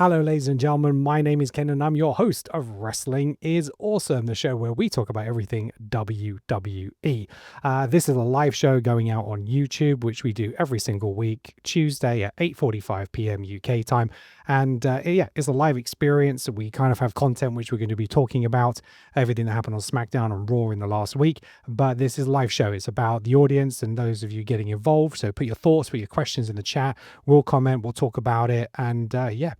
Hello, ladies and gentlemen. My name is Ken, and I'm your host of Wrestling is Awesome, the show where we talk about everything WWE. This is a live show going out on YouTube, which we do every single week, Tuesday at 8:45 p.m. UK time. And it's a live experience. We kind of have content which we're going to be talking about, everything that happened on SmackDown and Raw in the last week. But this is a live show. It's about the audience and those of you getting involved. So put your thoughts, put your questions in the chat. We'll comment, we'll talk about it, and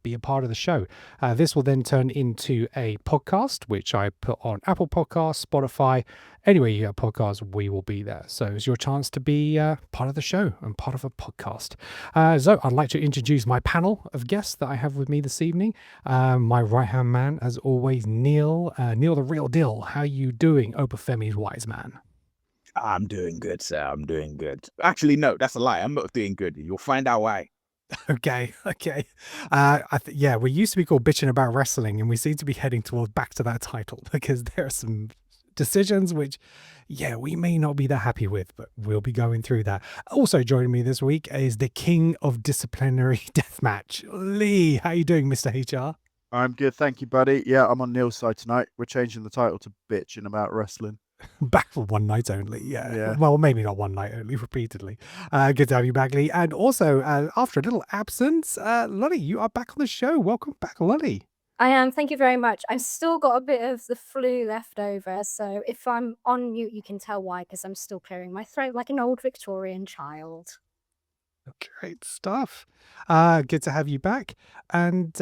be a part of the show. This will then turn into a podcast, which I put on Apple Podcasts, Spotify. Anywhere you get podcasts, we will be there. So it's your chance to be part of the show and part of a podcast. So I'd like to introduce my panel of guests that I have with me this evening. My right-hand man, as always, Neil. Neil, the real deal. How you doing, Obafemi's wise man? I'm doing good, sir. I'm doing good. Actually, no, that's a lie. I'm not doing good. You'll find out why. Okay. We used to be called Bitching About Wrestling, and we seem to be heading towards back to that title because there are some decisions which, we may not be that happy with, but we'll be going through that. Also joining me this week is the king of disciplinary deathmatch, Lee. How you doing, Mr. HR? I'm good, thank you, buddy. Yeah, I'm on Neil's side tonight. We're changing the title to Bitching About Wrestling. Back for one night only, yeah. Well, maybe not one night only, repeatedly. Good to have you back, Lee. And also, after a little absence, Lolly, you are back on the show. Welcome back, Lolly. I am. Thank you very much. I've still got a bit of the flu left over, so if I'm on mute, you can tell why, because I'm still clearing my throat like an old Victorian child. Great stuff. Good to have you back. And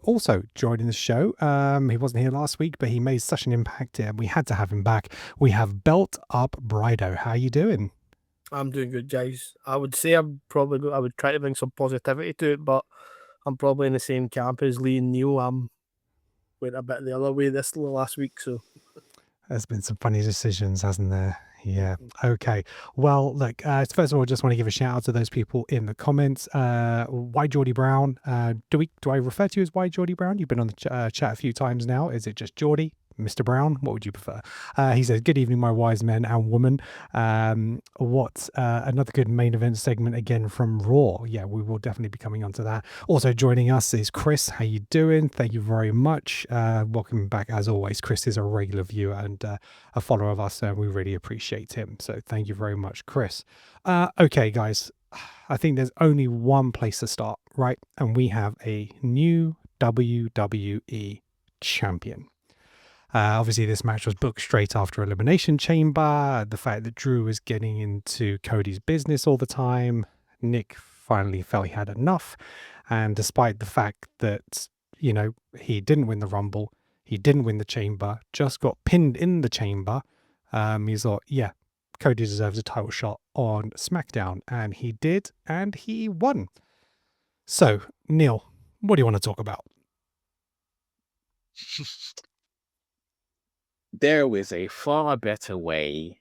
also joining the show, he wasn't here last week, but he made such an impact, and we had to have him back. We have Belt Up Brido. How you doing? I'm doing good, guys. I would say I would try to bring some positivity to it, but I'm probably in the same camp as Lee and Neil. I'm went a bit the other way this last week, so there's been some funny decisions, hasn't there? Yeah. Okay. Well, look, first of all, I just want to give a shout out to those people in the comments. Why Geordie Brown? Do I refer to you as Why Geordie Brown? You've been on the chat a few times now. Is it just Geordie? Mr. Brown, what would you prefer? He says, good evening, my wise men and woman. Another good main event segment again from Raw. Yeah, we will definitely be coming on to that. Also joining us is Chris. How you doing? Thank you very much. Welcome back as always. Chris is a regular viewer and a follower of us, and we really appreciate him. So thank you very much, Chris. Okay, guys, I think there's only one place to start, right? And we have a new WWE champion. Obviously, this match was booked straight after Elimination Chamber. The fact that Drew was getting into Cody's business all the time. Nick finally felt he had enough. And despite the fact that, he didn't win the Rumble, he didn't win the Chamber, just got pinned in the Chamber, he thought, Cody deserves a title shot on SmackDown. And he did, and he won. So, Neil, what do you want to talk about? There was a far better way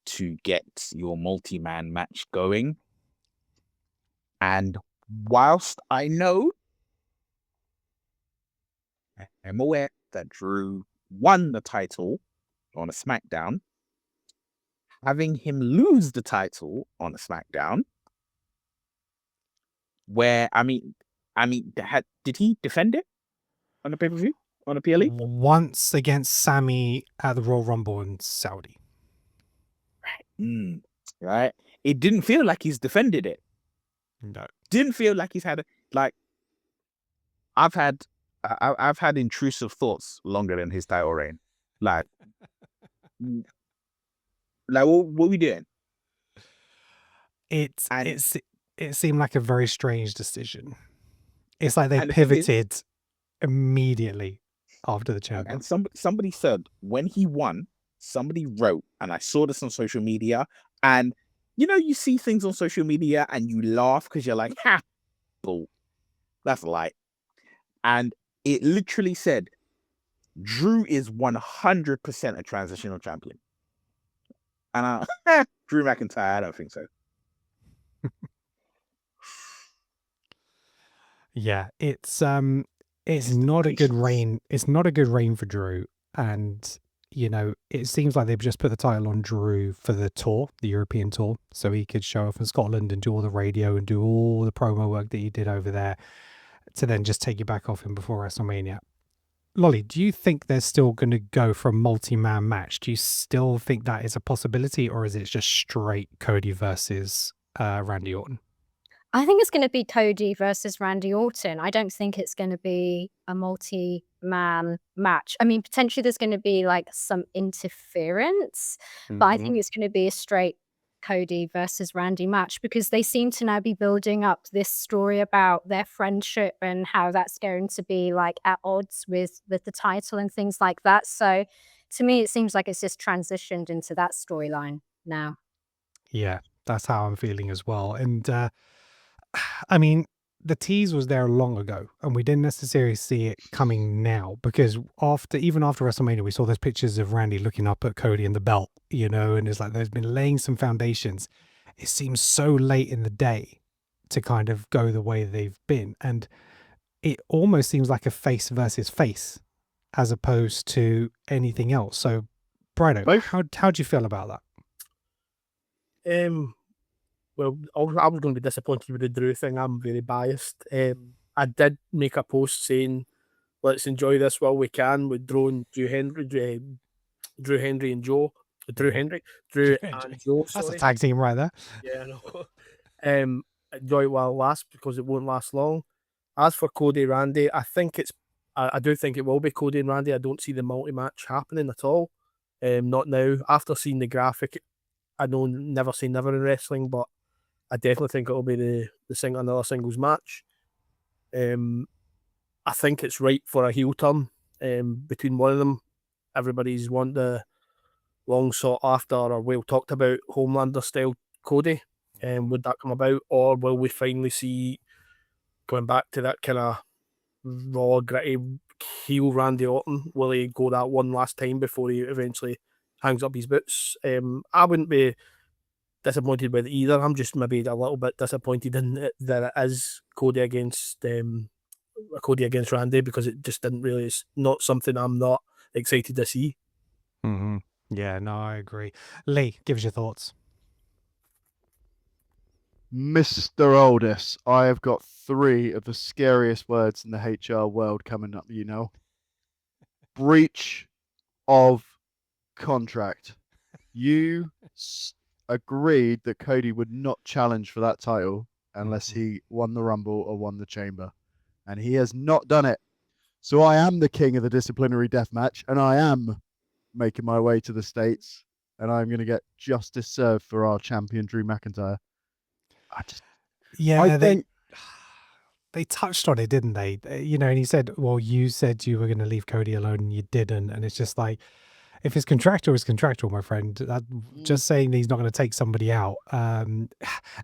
to get your multi-man match going. And whilst I know, I'm aware that Drew won the title on a SmackDown, having him lose the title on a SmackDown, where, did he defend it on a pay-per-view? On a PLE? Once against Sammy at the Royal Rumble in Saudi. Right. Right. It didn't feel like he's defended it. No. Didn't feel like he's had I've had intrusive thoughts longer than his title reign. What are we doing? It seemed like a very strange decision. It's like they pivoted immediately after the chamber. And somebody said when he won, somebody wrote, and I saw this on social media, and you see things on social media and you laugh because you're like, ha, bull. That's a lie. And it literally said, Drew is 100% a transitional champion. And Drew McIntyre, I don't think so. Yeah, it's not a good reign. It's not a good reign for Drew. And, it seems like they've just put the title on Drew for the tour, the European tour, so he could show off in Scotland and do all the radio and do all the promo work that he did over there. to then just take you back off him before WrestleMania. Lolly, do you think they're still going to go for a multi-man match? Do you still think that is a possibility, or is it just straight Cody versus Randy Orton? I think it's going to be Cody versus Randy Orton. I don't think it's going to be a multi-man match. I mean, potentially there's going to be like some interference, but I think it's going to be a straight Cody versus Randy match, because they seem to now be building up this story about their friendship and how that's going to be like at odds with the title and things like that. So to me, it seems like it's just transitioned into that storyline now. Yeah, that's how I'm feeling as well. And I mean, the tease was there long ago, and we didn't necessarily see it coming now, because even after WrestleMania, we saw those pictures of Randy looking up at Cody and the belt, and it's like there's been laying some foundations. It seems so late in the day to kind of go the way they've been, and it almost seems like a face versus face as opposed to anything else. So, Brido, how do you feel about that? Well, I was going to be disappointed with the Drew thing. I'm very biased. I did make a post saying, let's enjoy this while we can, with Drew and Drew Henry and Joe. Drew and Joe. That's a tag team right there. Yeah, I know. Enjoy it while it lasts, because it won't last long. As for Cody Randy, I do think it will be Cody and Randy. I don't see the multi-match happening at all. Not now. After seeing the graphic, I know never say never in wrestling, but I definitely think it'll be another singles match. I think it's right for a heel turn between one of them. Everybody's want the long sought after or well talked about Homelander style Cody. Would that come about, or will we finally see going back to that kind of raw, gritty heel Randy Orton? Will he go that one last time before he eventually hangs up his boots? I wouldn't be disappointed with either. I'm just maybe a little bit disappointed in it, that it is Cody against Randy, because it just didn't really. It's not something I'm not excited to see. Yeah, no, I agree. Lee, give us your thoughts. Mr. Oldest, I have got 3 of the scariest words in the HR world coming up. Breach of contract. You agreed that Cody would not challenge for that title unless he won the Rumble or won the Chamber, and he has not done it. So I am the king of the disciplinary death match, and I am making my way to the States, and I'm going to get justice served for our champion Drew McIntyre. I think they touched on it, didn't they? And he said, well, you said you were going to leave Cody alone and you didn't, and it's just like, if it's contractual, it's contractual, my friend. Just saying that he's not going to take somebody out. And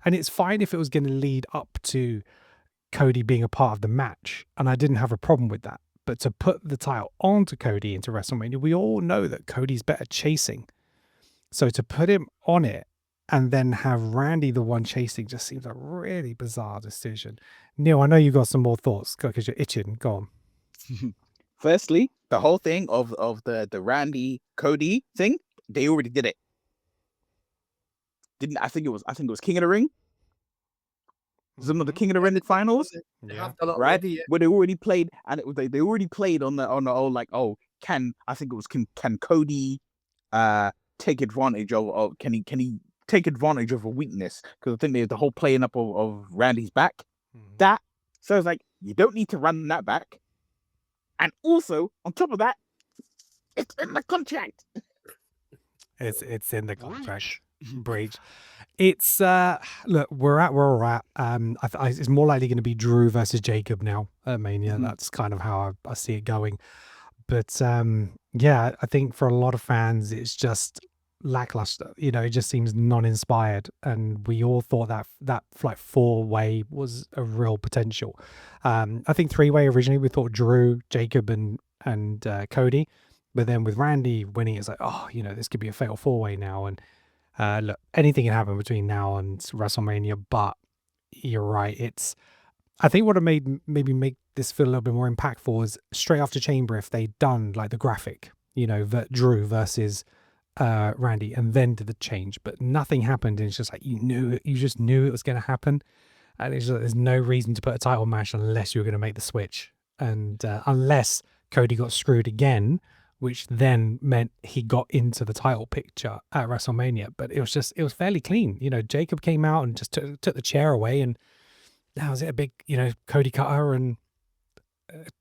it's fine if it was going to lead up to Cody being a part of the match, and I didn't have a problem with that. But to put the title onto Cody into WrestleMania, we all know that Cody's better chasing. So to put him on it and then have Randy the one chasing just seems a really bizarre decision. Neil, I know you got some more thoughts because you're itching. Go on. Firstly, the whole thing of the Randy Cody thing, they already did it. I think it was King of the Ring. Some of the King of the Ring finals, right? Where they already played, and they already played on the old like, can Cody take advantage of can he take advantage of a weakness? Because I think there's the whole playing up of Randy's back. So it's like, you don't need to run that back. And also, on top of that, it's in the contract. It's in the contract. Breach. It's look, we're at where we're at. It's more likely going to be Drew versus Jacob now at Mania. That's kind of how I see it going. But yeah, I think for a lot of fans, it's just lackluster. It just seems non-inspired, and we all thought that like 4-way was a real potential. I think 3-way originally we thought Drew, Jacob, and Cody, but then with Randy winning, it's like, this could be a fatal 4-way now. And look, anything can happen between now and WrestleMania, but you're right. I think what maybe make this feel a little bit more impactful was straight after Chamber, if they'd done like the graphic, Drew versus Randy, and then did the change, but nothing happened, and it's just like you just knew it was going to happen. And it's just, there's no reason to put a title match unless you're going to make the switch. And unless Cody got screwed again, which then meant he got into the title picture at WrestleMania. But it was fairly clean. You know, Jacob came out and just took the chair away, and that was it. A big, Cody cutter, and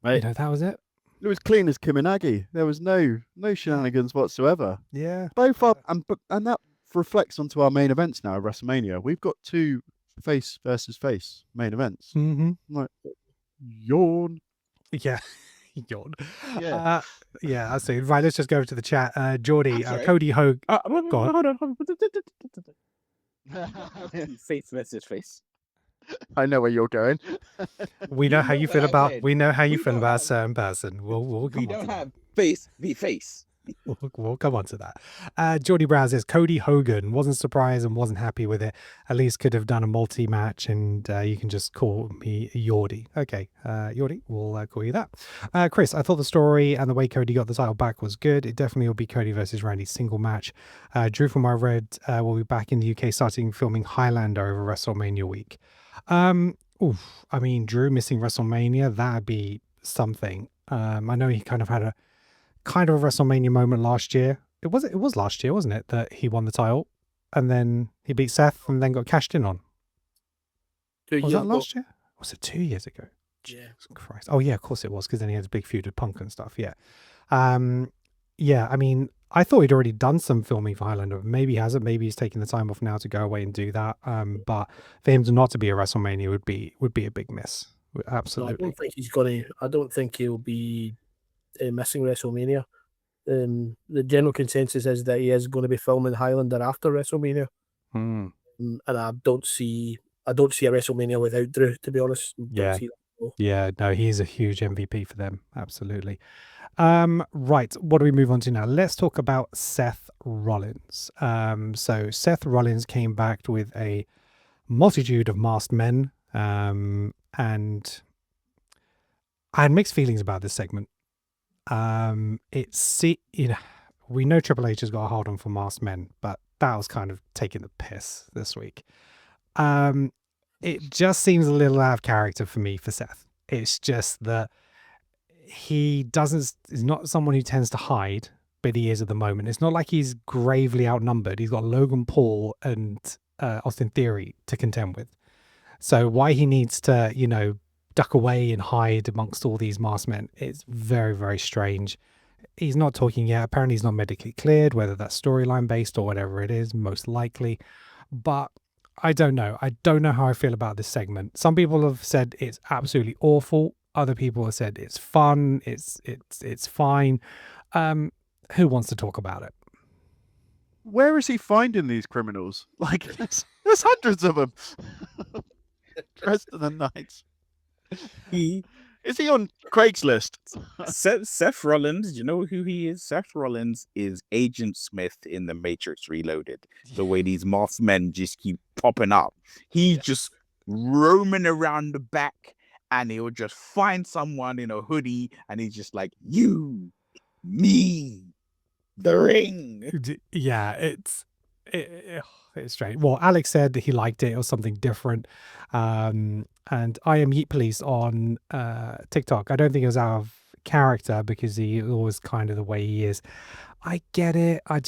Mate, that was it. it was clean as Kim and Aggie. There was no shenanigans whatsoever. Yeah. Both up, and that reflects onto our main events now at WrestleMania. We've got 2 face versus face main events. Mm-hmm. Like, yawn. Yeah. Yawn. Yeah. Yeah, I see. Right, let's just go to the chat. Geordie, Sorry. Cody Hogue. Go on. Hold on. Face versus face. I know where you're going. We know how you feel but I about. said, We know how you we feel don't about a have- certain person. We'll We come on don't to that. have face v face. We'll come on to that. Geordie Brown says Cody Hogan wasn't surprised and wasn't happy with it. At least could have done a multi-match, and you can just call me Yordi. Okay, Yordi, we'll call you that. Chris, I thought the story and the way Cody got the title back was good. It definitely will be Cody versus Randy single match. Drew, from what I read, will be back in the UK starting filming Highlander over WrestleMania week. I mean, Drew missing WrestleMania, that'd be something. I know he kind of had a WrestleMania moment last year. It was last year, wasn't it, that he won the title and then he beat Seth and then got cashed in on. 2 Was years that ago. last year? Was it 2 years ago? Yeah. Jesus Christ. Oh yeah, of course it was, because then he had a big feud with Punk and stuff. Yeah. Yeah, I mean, I thought he'd already done some filming for Highlander. Maybe he hasn't. Maybe he's taking the time off now to go away and do that. But for him to not to be a WrestleMania would be a big miss. No, Absolutely. I don't think he's gonna. I don't think he'll be missing WrestleMania. The general consensus is that he is going to be filming Highlander after WrestleMania, Hmm. and I don't see a WrestleMania without Drew. To be honest, Don't Yeah. see that. Yeah, no, he's a huge MVP for them. Absolutely. Right, what do we move on to now? Let's talk about Seth Rollins. So Seth Rollins came back with a multitude of masked men, and I had mixed feelings about this segment. We know Triple H has got a hold on for masked men, but that was kind of taking the piss this week. It just seems a little out of character for me for Seth. It's just that is not someone who tends to hide, but he is at the moment. It's not like he's gravely outnumbered. He's got Logan Paul and Austin Theory to contend with. So why he needs to, duck away and hide amongst all these masked men, it's very, very strange. He's not talking yet. Apparently he's not medically cleared, whether that's storyline based or whatever it is, most likely. But I don't know. I don't know how I feel about this segment. Some people have said it's absolutely awful. Other people have said it's fun. It's fine. Who wants to talk about it? Where is he finding these criminals? Like, there's hundreds of them. Rest of the night. Is he on Craigslist? Seth Rollins, you know who he is? Seth Rollins is Agent Smith in The Matrix Reloaded. The way these masked men just keep popping up. He's just roaming around the back, and he'll just find someone in a hoodie, and he's just like, you, me, the ring. Yeah, it's strange. Well, Alex said that he liked it or something different. And I am Yeet Police on TikTok. I don't think it was out of character because he always kind of the way he is. I get it. I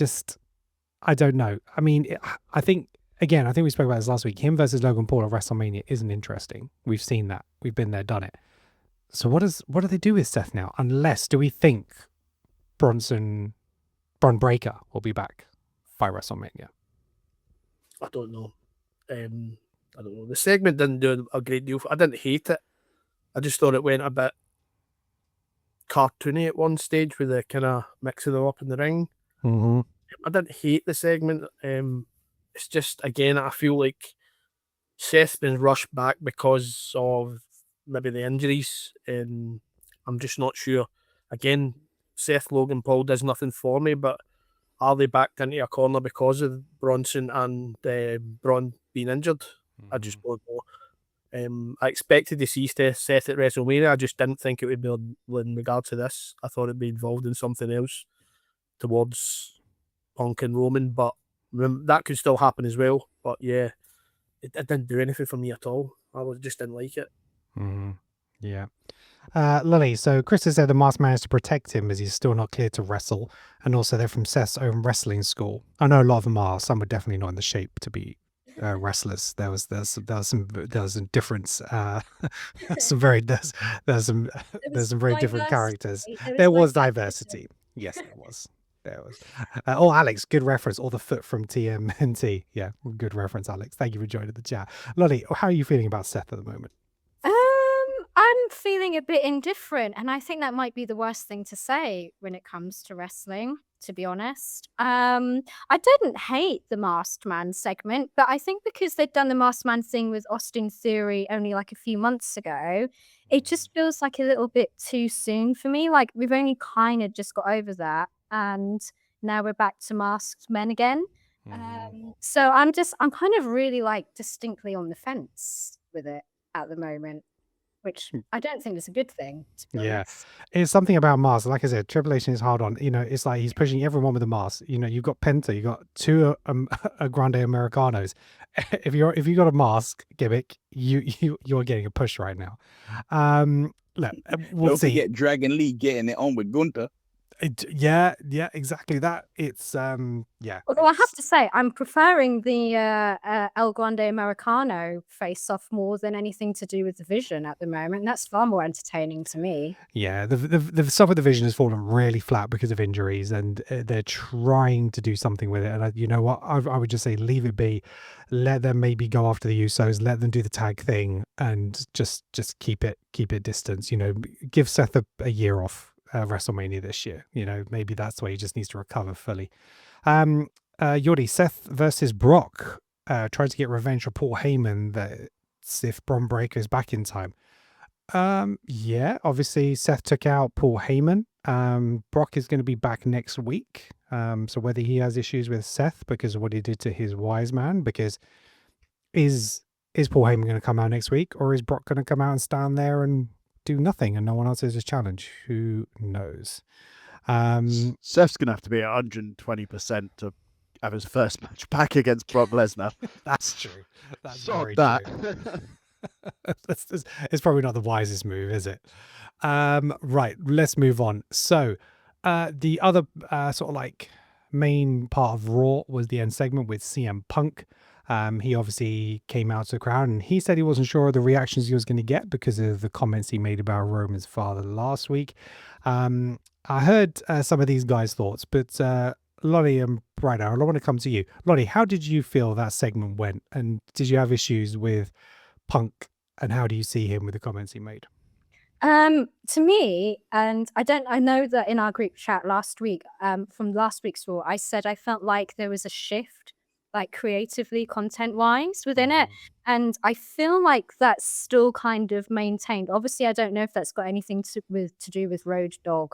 don't know. I mean, I think we spoke about this last week. Him versus Logan Paul at WrestleMania isn't interesting. We've seen that. We've been there, done it. So what do they do with Seth now? Unless, do we think Braun Breaker will be back by WrestleMania? I don't know. I don't know. The segment didn't do a great deal. I didn't hate it. I just thought it went a bit cartoony at one stage with the kind of mixing them up in the ring. Mm-hmm. I didn't hate the segment. It's just, again, I feel like Seth's been rushed back because of maybe the injuries, and I'm just not sure. Again, Seth, Logan Paul does nothing for me, but are they backed into a corner because of Bronson and Braun being injured? I just don't know. I expected to see Seth at WrestleMania. I just didn't think it would be in regard to this. I thought it'd be involved in something else towards Punk and Roman, but that could still happen as well. But yeah, it didn't do anything for me at all. just didn't like it. Mm-hmm. Yeah. Lily, so Chris has said the mask managed to protect him as he's still not cleared to wrestle, and also they're from Seth's own wrestling school. I know a lot of them are. Some are definitely not in the shape to be wrestlers. There was some difference. Some very there's some very different characters. There was diversity. Yes, there was. There was. Oh, Alex, good reference. Or the foot from TMNT. Yeah, good reference, Alex. Thank you for joining the chat. Lily, how are you feeling about Seth at the moment? I'm feeling a bit indifferent, and I think that might be the worst thing to say when it comes to wrestling, to be honest. I didn't hate the Masked Man segment, but I think because they'd done the Masked Man thing with Austin Theory only like a few months ago, it just feels like a little bit too soon for me. Like we've only kind of just got over that, and now we're back to Masked Men again. So I'm kind of really like distinctly on the fence with it at the moment, which I don't think is a good thing, to be honest. It's something about masks. Like I said, Triple H is hard on. It's like he's pushing everyone with a mask. You've got Penta, you've got two Grande Americanos. If you got a mask gimmick, you're getting a push right now. Look, we'll Don't see. forget Dragon Lee getting it on with Gunther. Yeah, exactly that. It's Although I have to say, I'm preferring the El Grande Americano face-off more than anything to do with the Vision at the moment. That's far more entertaining to me. Yeah, the stuff with the Vision has fallen really flat because of injuries, and they're trying to do something with it. And you know what? I would just say leave it be. Let them maybe go after the Usos. Let them do the tag thing, and just keep it distance. Give Seth a year off. WrestleMania this year, maybe that's where he just needs to recover fully. Yordi, Seth versus Brock, tries to get revenge for Paul Heyman. That's if Bron Breakker is back in time. Yeah, obviously Seth took out Paul Heyman. Brock is going to be back next week. So whether he has issues with Seth because of what he did to his wise man, because is Paul Heyman going to come out next week, or is Brock going to come out and stand there and do nothing and no one answers his challenge? Who knows? Seth's gonna have to be 120% to have his first match back against Brock Lesnar. That's true. That's very that. true. It's probably not the wisest move, is it? Right, let's move on. So the other sort of like main part of Raw was the end segment with CM Punk. He obviously came out to the crowd and he said he wasn't sure of the reactions he was going to get because of the comments he made about Roman's father last week. I heard some of these guys' thoughts, but Lonnie and Brad, I want to come to you. Lonnie, how did you feel that segment went? And did you have issues with Punk? And how do you see him with the comments he made? To me, and I know that in our group chat last week, from last week's Raw, I said I felt like there was a shift, like creatively, content-wise within it. And I feel like that's still kind of maintained. Obviously, I don't know if that's got anything to do with Road Dogg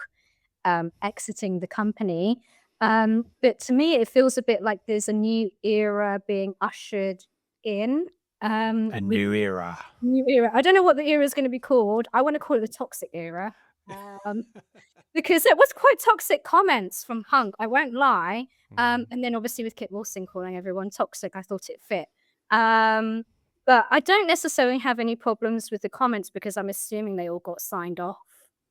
exiting the company. But to me, it feels a bit like there's a new era being ushered in. A new era. New era. I don't know what the era is going to be called. I want to call it the toxic era. Because it was quite toxic comments from Punk, I won't lie. And then obviously with Kit Wilson calling everyone toxic, I thought it fit. But I don't necessarily have any problems with the comments because I'm assuming they all got signed off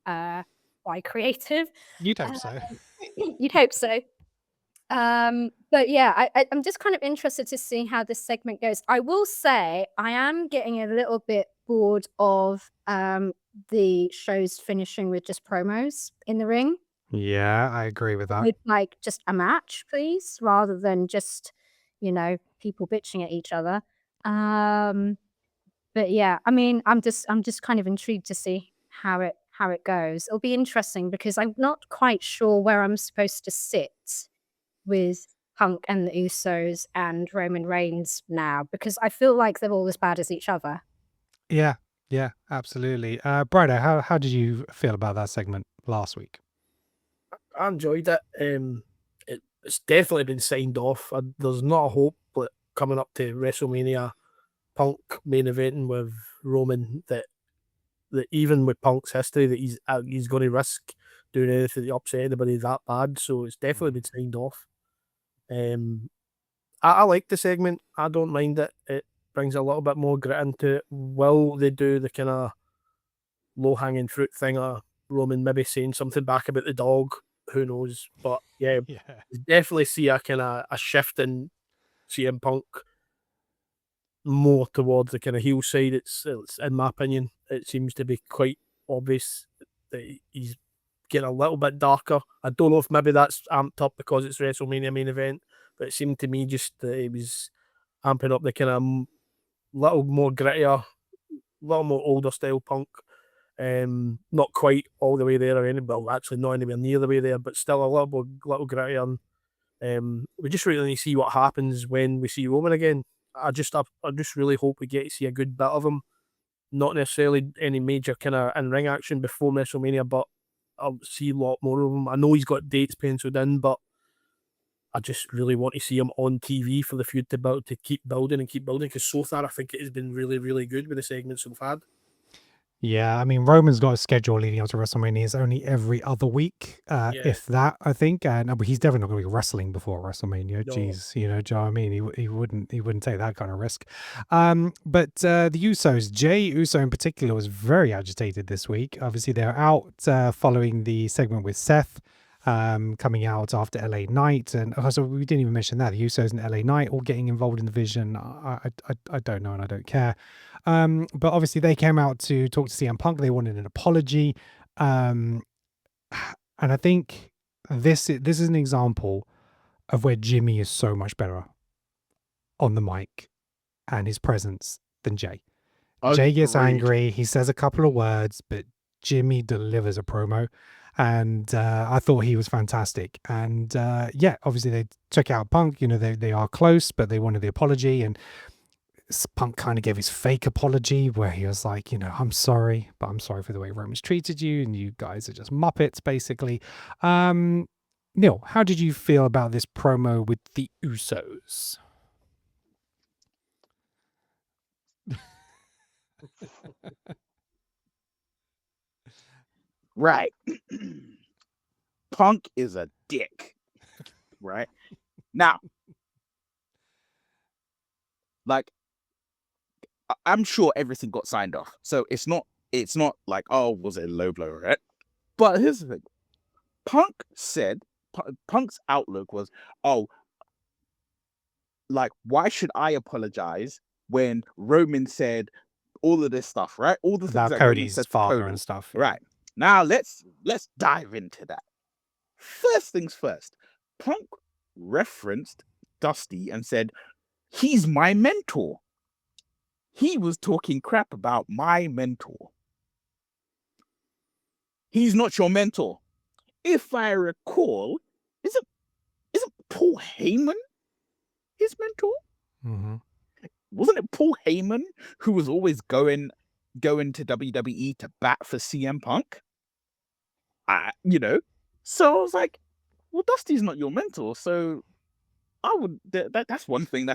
by creative. You'd hope so. You'd hope so. But yeah, I'm just kind of interested to see how this segment goes. I will say I am getting a little bit bored of the shows finishing with just promos in the ring. Yeah, I agree with that. With like just a match, please, rather than just, people bitching at each other. But yeah, I mean, I'm just kind of intrigued to see how it goes. It'll be interesting because I'm not quite sure where I'm supposed to sit with Punk and the Usos and Roman Reigns now, because I feel like they're all as bad as each other. Yeah, absolutely. Bryder, how did you feel about that segment last week? I enjoyed it. It's definitely been signed off. There's not a hope that coming up to WrestleMania, Punk main eventing with Roman, that even with Punk's history, that he's going to risk doing anything to upset anybody that bad. So it's definitely been signed off. I like the segment. I don't mind it. brings a little bit more grit into it. Will they do the kind of low-hanging fruit thing of Roman maybe saying something back about the dog? Who knows? But yeah, Yeah. definitely see a kind of a shift in CM Punk more towards the kind of heel side. It's in my opinion, it seems to be quite obvious that he's getting a little bit darker. I don't know if maybe that's amped up because it's WrestleMania main event, but it seemed to me just that he was amping up the kind of little more grittier, little more older style Punk. Not quite all the way there or anything, well, actually not anywhere near the way there, but still a little grittier. And we just really need to see what happens when we see Roman again. I just really hope we get to see a good bit of him. Not necessarily any major kind of in-ring action before WrestleMania, but I'll see a lot more of him. I know he's got dates penciled in, but I just really want to see him on TV for the feud to keep building, because so far I think it has been really, really good with the segments we've had. Yeah, I mean, Roman's got a schedule leading up to WrestleMania. It's only every other week, if that, I think. And he's definitely not going to be wrestling before WrestleMania. No. Jeez, you know, do you know what I mean? He wouldn't take that kind of risk. But the Usos, Jay Uso in particular, was very agitated this week. Obviously, they're out following the segment with Seth, coming out after LA Knight, and so we didn't even mention that the Usos and LA Knight all getting involved in the vision. I don't know, and I don't care. But obviously they came out to talk to CM Punk. They wanted an apology, and I think this is an example of where Jimmy is so much better on the mic and his presence than Jay. Jay gets angry, he says a couple of words, but Jimmy delivers a promo. And I thought he was fantastic. And yeah, obviously they took out Punk. You know, they are close, but they wanted the apology. And Punk kind of gave his fake apology where he was like, you know, I'm sorry, but I'm sorry for the way Roman's treated you, and you guys are just Muppets, basically. Neil, how did you feel about this promo with the Usos? Right. Punk is a dick. Right? Now, like, I'm sure everything got signed off. So it's not like, oh, was it a low blow, right? But here's the thing. Punk's outlook was, oh, like, why should I apologize when Roman said all of this stuff, right? All the things About that Cody's Roman said father Cody. and stuff. Right. Now let's dive into that. First things first, Punk referenced Dusty and said, he's my mentor. He was talking crap about my mentor. He's not your mentor. If I recall, isn't Paul Heyman his mentor? Mm-hmm. Wasn't it Paul Heyman who was always going to WWE to bat for CM Punk? You know, so I was like, well, Dusty's not your mentor, so I would that's one thing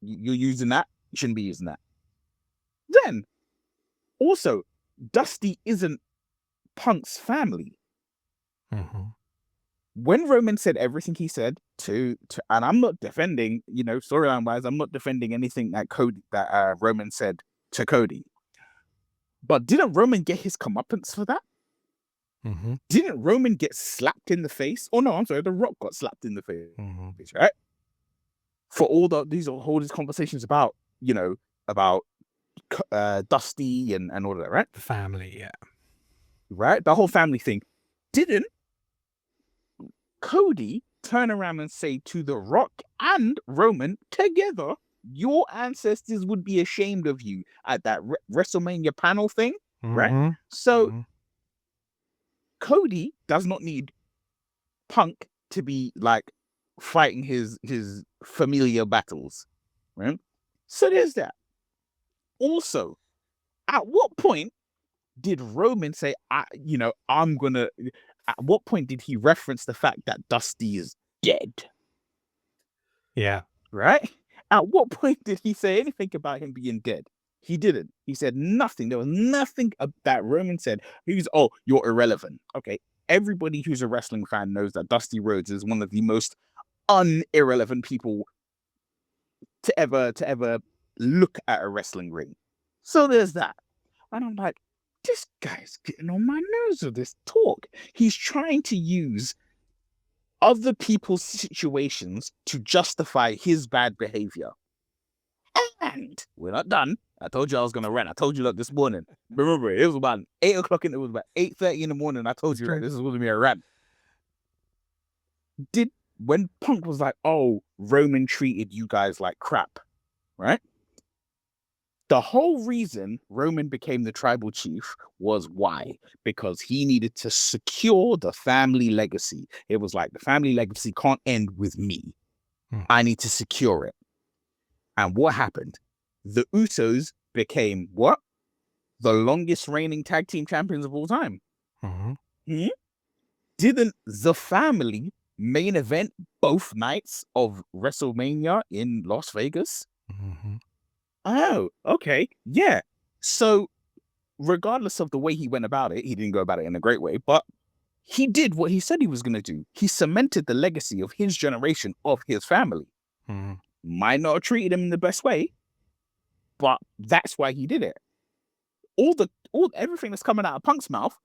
you're using that. You shouldn't be using that. Then also, Dusty isn't Punk's family. Mm-hmm. When Roman said everything he said to and I'm not defending, you know, storyline wise, I'm not defending anything that Roman said to Cody. But didn't Roman get his comeuppance for that? Mm-hmm. Didn't Roman get slapped in the face? Oh no, I'm sorry, The Rock got slapped in the face, Mm-hmm. right? For all these conversations about, you know, about Dusty and all of that, right? The family, yeah. Right? The whole family thing. Didn't Cody turn around and say to The Rock and Roman together, your ancestors would be ashamed of you at that WrestleMania panel thing, right? Mm-hmm. So Cody does not need Punk to be like fighting his familiar battles, right? So there's that. Also, at what point did Roman say, I'm gonna? At what point did he reference the fact that Dusty is dead? Yeah. Right? At what point did he say anything about him being dead? He didn't. He said nothing. There was nothing that Roman said. He was, oh, you're irrelevant. Okay. Everybody who's a wrestling fan knows that Dusty Rhodes is one of the most irrelevant people to ever look at a wrestling ring. So there's that. And I'm like, this guy's getting on my nerves with this talk. He's trying to use other people's situations to justify his bad behavior. And we're not done. I told you I was going to rant. I told you, look, this morning. Remember, it was about 8 o'clock and it was about 8:30 in the morning. I told you, like, this is going to be a rant. When Punk was like, oh, Roman treated you guys like crap, right? The whole reason Roman became the tribal chief was why? Because he needed to secure the family legacy. It was like, the family legacy can't end with me. I need to secure it. And what happened? The Usos became what? The longest reigning tag team champions of all time. Didn't the family main event both nights of WrestleMania in Las Vegas? Oh, okay. Yeah. So regardless of the way he went about it, he didn't go about it in a great way, but he did what he said he was going to do. He cemented the legacy of his generation, of his family. Might not have treated him in the best way, but that's why he did it. Everything that's coming out of Punk's mouth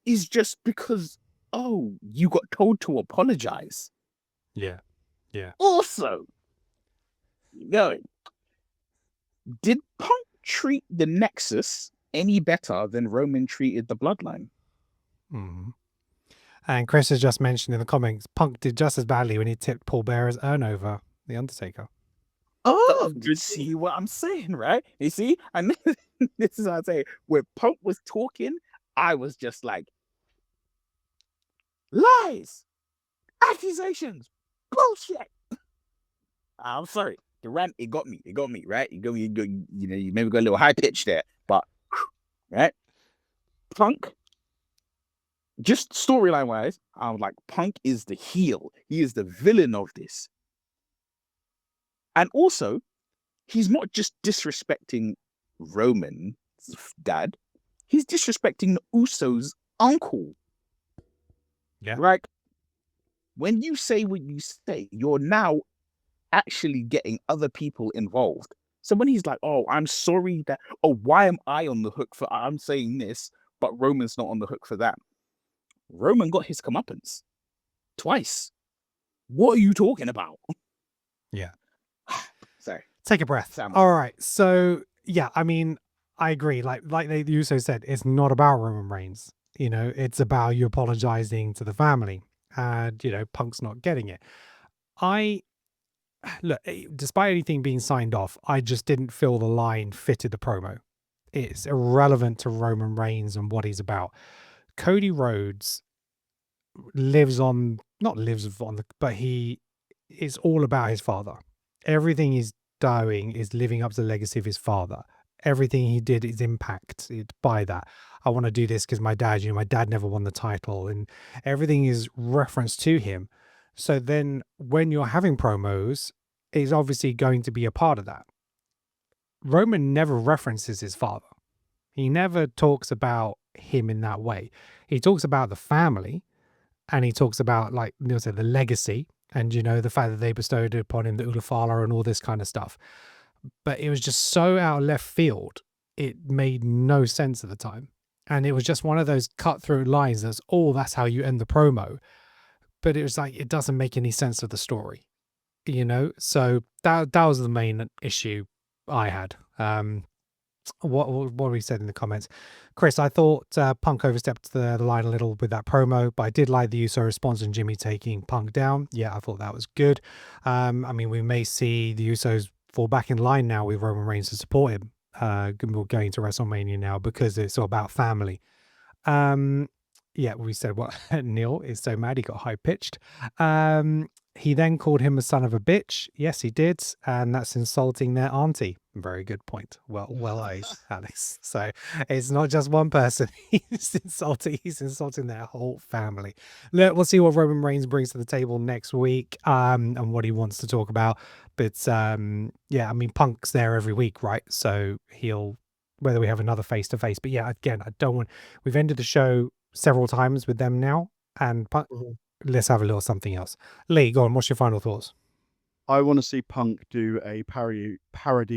is just because, oh, you got told to apologize. Yeah. Also, did Punk treat the Nexus any better than Roman treated the Bloodline? And Chris has just mentioned in the comments, Punk did just as badly when he tipped Paul Bearer's urn over The Undertaker. Oh, you see what I'm saying, right? You see? And this is what I say. When Punk was talking, I was just like, lies, accusations, bullshit. I'm sorry. The rant, it got me, right? You maybe got a little high pitch there, but right? Punk, just storyline wise, I was like, Punk is the heel. He is the villain of this. And also, he's not just disrespecting Roman's dad, he's disrespecting the Usos' uncle. Yeah. Right? When you say what you say, you're now actually getting other people involved. So when he's like, oh, I'm sorry that, why am I on the hook for, I'm saying this, but Roman's not on the hook for that. Roman got his comeuppance twice. What are you talking about? Yeah. Sorry. Take a breath. Sam. All right. So, yeah, I mean, I agree. Like they also said, it's not about Roman Reigns. It's about you apologizing to the family. And, Punk's not getting it. Look, despite anything being signed off, I just didn't feel the line fitted the promo. It's irrelevant to Roman Reigns and what he's about. Cody Rhodes but he is all about his father. Everything he's doing is living up to the legacy of his father. Everything he did is impacted by that. I want to do this because my dad, my dad never won the title, and everything is referenced to him. So then when you're having promos, it's obviously going to be a part of that. Roman never references his father. He never talks about him in that way. He talks about the family, and he talks about, like Neil said, the legacy, and the fact that they bestowed upon him the Ulafala and all this kind of stuff. But it was just so out of left field, it made no sense at the time. And it was just one of those cut-through lines that's how you end the promo. But it was like, it doesn't make any sense of the story, So that was the main issue I had. What we said in the comments. Chris, I thought Punk overstepped the line a little with that promo, but I did like the Uso response and Jimmy taking Punk down. Yeah, I thought that was good. I mean, we may see the Usos fall back in line now with Roman Reigns to support him. We're going to WrestleMania now because it's all about family. Yeah, we said what Neil is so mad he got high pitched. He then called him a son of a bitch. Yes, he did, and that's insulting their auntie. Very good point. Well, Alex. So it's not just one person he's insulting their whole family. Look, we'll see what Roman Reigns brings to the table next week, and what he wants to talk about. But yeah, I mean, Punk's there every week, right? So whether we have another face-to-face. But yeah, again, we've ended the show several times with them now, and Punk. Let's have a little something else. Lee, go on. What's your final thoughts? I want to see Punk do a parody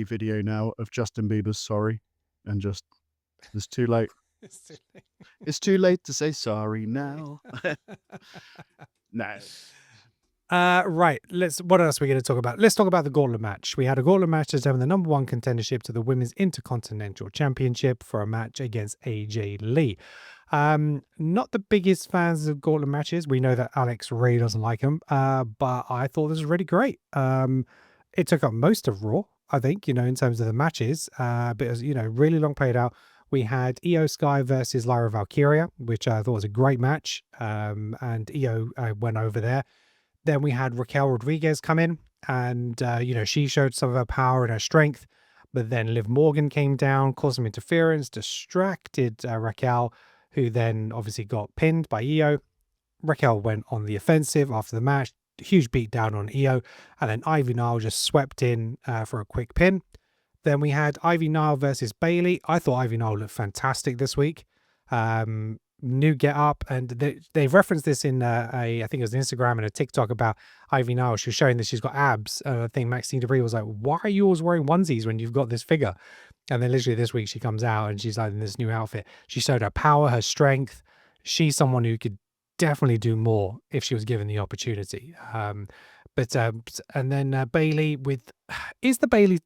video now of Justin Bieber's "Sorry," and just it's too late. It's too late to say sorry now. No. Right. What else are we going to talk about? Let's talk about the gauntlet match. We had a gauntlet match to determine the number one contendership to the Women's Intercontinental Championship for a match against AJ Lee. Not the biggest fans of gauntlet matches. We know that Alex really doesn't like them, but I thought this was really great. It took up most of Raw, I think, in terms of the matches, but it was, really long played out. We had Io Sky versus Lyra Valkyria, which I thought was a great match, and Io went over there. Then we had Raquel Rodriguez come in, and she showed some of her power and her strength, but then Liv Morgan came down, caused some interference, distracted Raquel, who then obviously got pinned by Io. Raquel went on the offensive after the match, huge beat down on Io, and then Ivy Nile just swept in for a quick pin. Then we had Ivy Nile versus Bayley. I thought Ivy Nile looked fantastic this week. New get up, and they've referenced this in I think it was Instagram and a TikTok about Ivy Nile. She was showing that she's got abs. I think Maxine Debris was like, "Why are you always wearing onesies when you've got this figure?" And then literally this week she comes out and she's like in this new outfit. She showed her power, her strength. She's someone who could definitely do more if she was given the opportunity. And then Bayley is the Bayley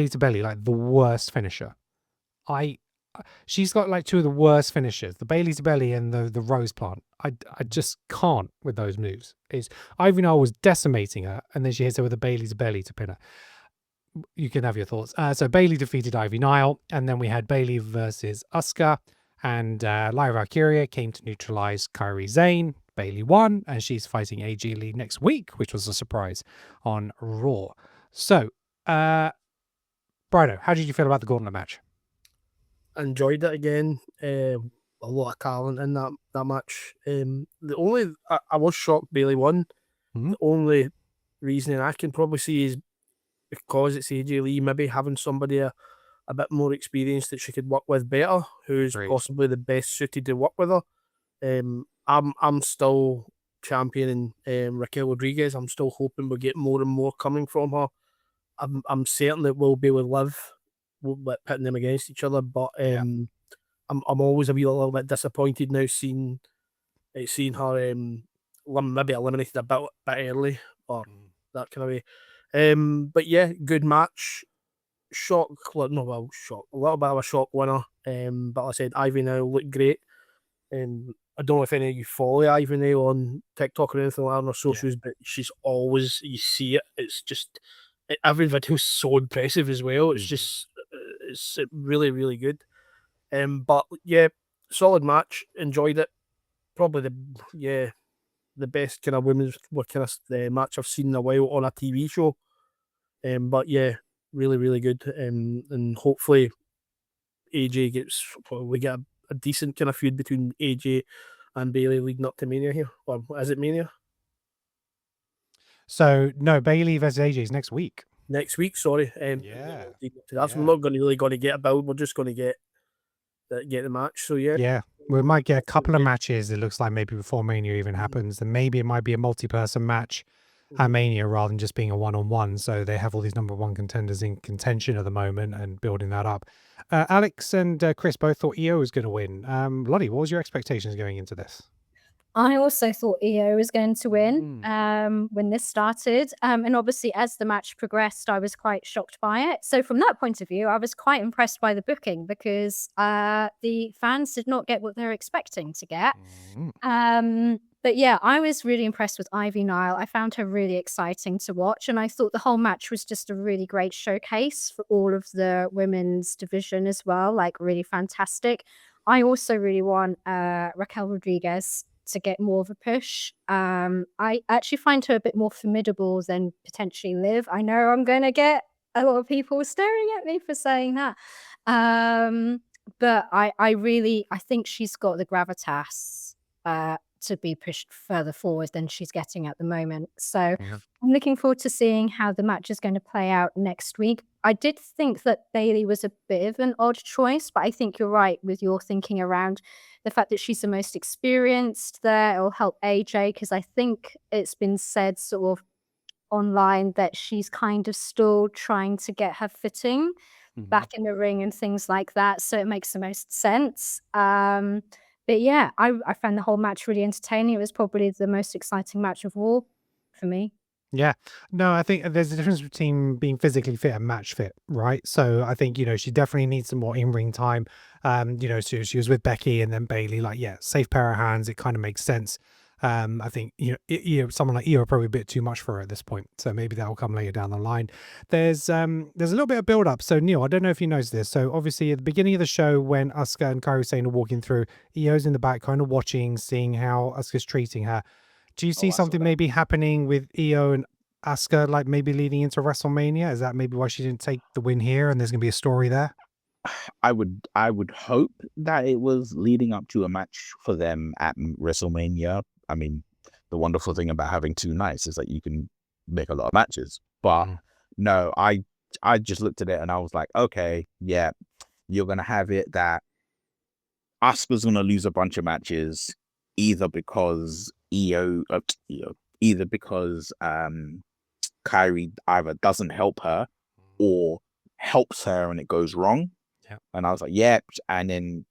to Bayley like the worst finisher? She's got like two of the worst finishers, the Bailey to Belly and the Rose Plant. I just can't with those moves. Ivy Nile was decimating her, and then she hits her with a Bailey to Belly to pin her. You can have your thoughts. So Bailey defeated Ivy Nile, and then we had Bailey versus Asuka, and Lyra Valkyria came to neutralize Kairi Sane. Bailey won, and she's fighting AJ Lee next week, which was a surprise on Raw. So, Brido, how did you feel about the gauntlet match? Enjoyed it again. A lot of talent in that match. I was shocked Bailey won. Mhm. The only reasoning I can probably see is because it's AJ Lee, maybe having somebody a bit more experienced that she could work with better, who's Agreed. possibly the best suited to work with her. I'm still championing Raquel Rodriguez. I'm still hoping we'll get more and more coming from her. I'm certain that we'll be with Liv, pitting them against each other, but I'm always a little bit disappointed now seeing her maybe eliminated a bit early or that kind of way. But yeah, good match. Shock, a little bit of a shock winner. But like I said, Ivy now looked great. I don't know if any of you follow Ivy now on TikTok or anything like that on her socials, but she's always, you see it. It's just every video's so impressive as well. It's just it's really, really good. But yeah, solid match. Enjoyed it. Probably the best kind of women's match I've seen in a while on a TV show. But yeah, really, really good. And hopefully AJ we get a decent kind of feud between AJ and Bailey leading up to Mania here. Or is it Mania? So no, Bailey versus AJ is next week. Next week, sorry. Yeah. That's we're not really going to get a build. We're just going to get the match. So yeah. Yeah. We might get a couple of matches, it looks like, maybe before Mania even happens. And maybe it might be a multi-person match at Mania rather than just being a one-on-one. So they have all these number one contenders in contention at the moment and building that up. Alex and Chris both thought Io was going to win. Lottie, what was your expectations going into this? I also thought Io was going to win when this started. And obviously, as the match progressed, I was quite shocked by it. So from that point of view, I was quite impressed by the booking because the fans did not get what they're expecting to get. But yeah, I was really impressed with Ivy Nile. I found her really exciting to watch. And I thought the whole match was just a really great showcase for all of the women's division as well. Like, really fantastic. I also really want Raquel Rodriguez to get more of a push. I actually find her a bit more formidable than potentially Liv. I know I'm going to get a lot of people staring at me for saying that. But I think she's got the gravitas to be pushed further forward than she's getting at the moment. So I'm looking forward to seeing how the match is going to play out next week. I did think that Bailey was a bit of an odd choice, but I think you're right with your thinking around the fact that she's the most experienced there. It'll help AJ because I think it's been said sort of online that she's kind of still trying to get her footing Mhm. back in the ring and things like that. So it makes the most sense. But yeah, I found the whole match really entertaining. It was probably the most exciting match of all for me. Yeah. No, I think there's a difference between being physically fit and match fit, right? So I think, she definitely needs some more in-ring time. She was with Becky and then Bailey, like, yeah, safe pair of hands. It kind of makes sense. I think, someone like Io probably a bit too much for her at this point. So maybe that'll come later down the line. There's a little bit of build up. So Neil, I don't know if you noticed this. So obviously at the beginning of the show, when Asuka and Kairi Sane are walking through, Io's in the back kind of watching, seeing how Asuka's treating her. Do you see I saw something that. maybe happening with Io and Asuka, like maybe leading into WrestleMania? Is that maybe why she didn't take the win here and there's going to be a story there? I would hope that it was leading up to a match for them at WrestleMania. I mean, the wonderful thing about having two nights is that you can make a lot of matches. But Mhm. no, I just looked at it and I was like, okay, yeah, you're gonna have it that Asuka's gonna lose a bunch of matches, either because either because Kyrie either doesn't help her or helps her and it goes wrong. Yep. And I was like, yep. And then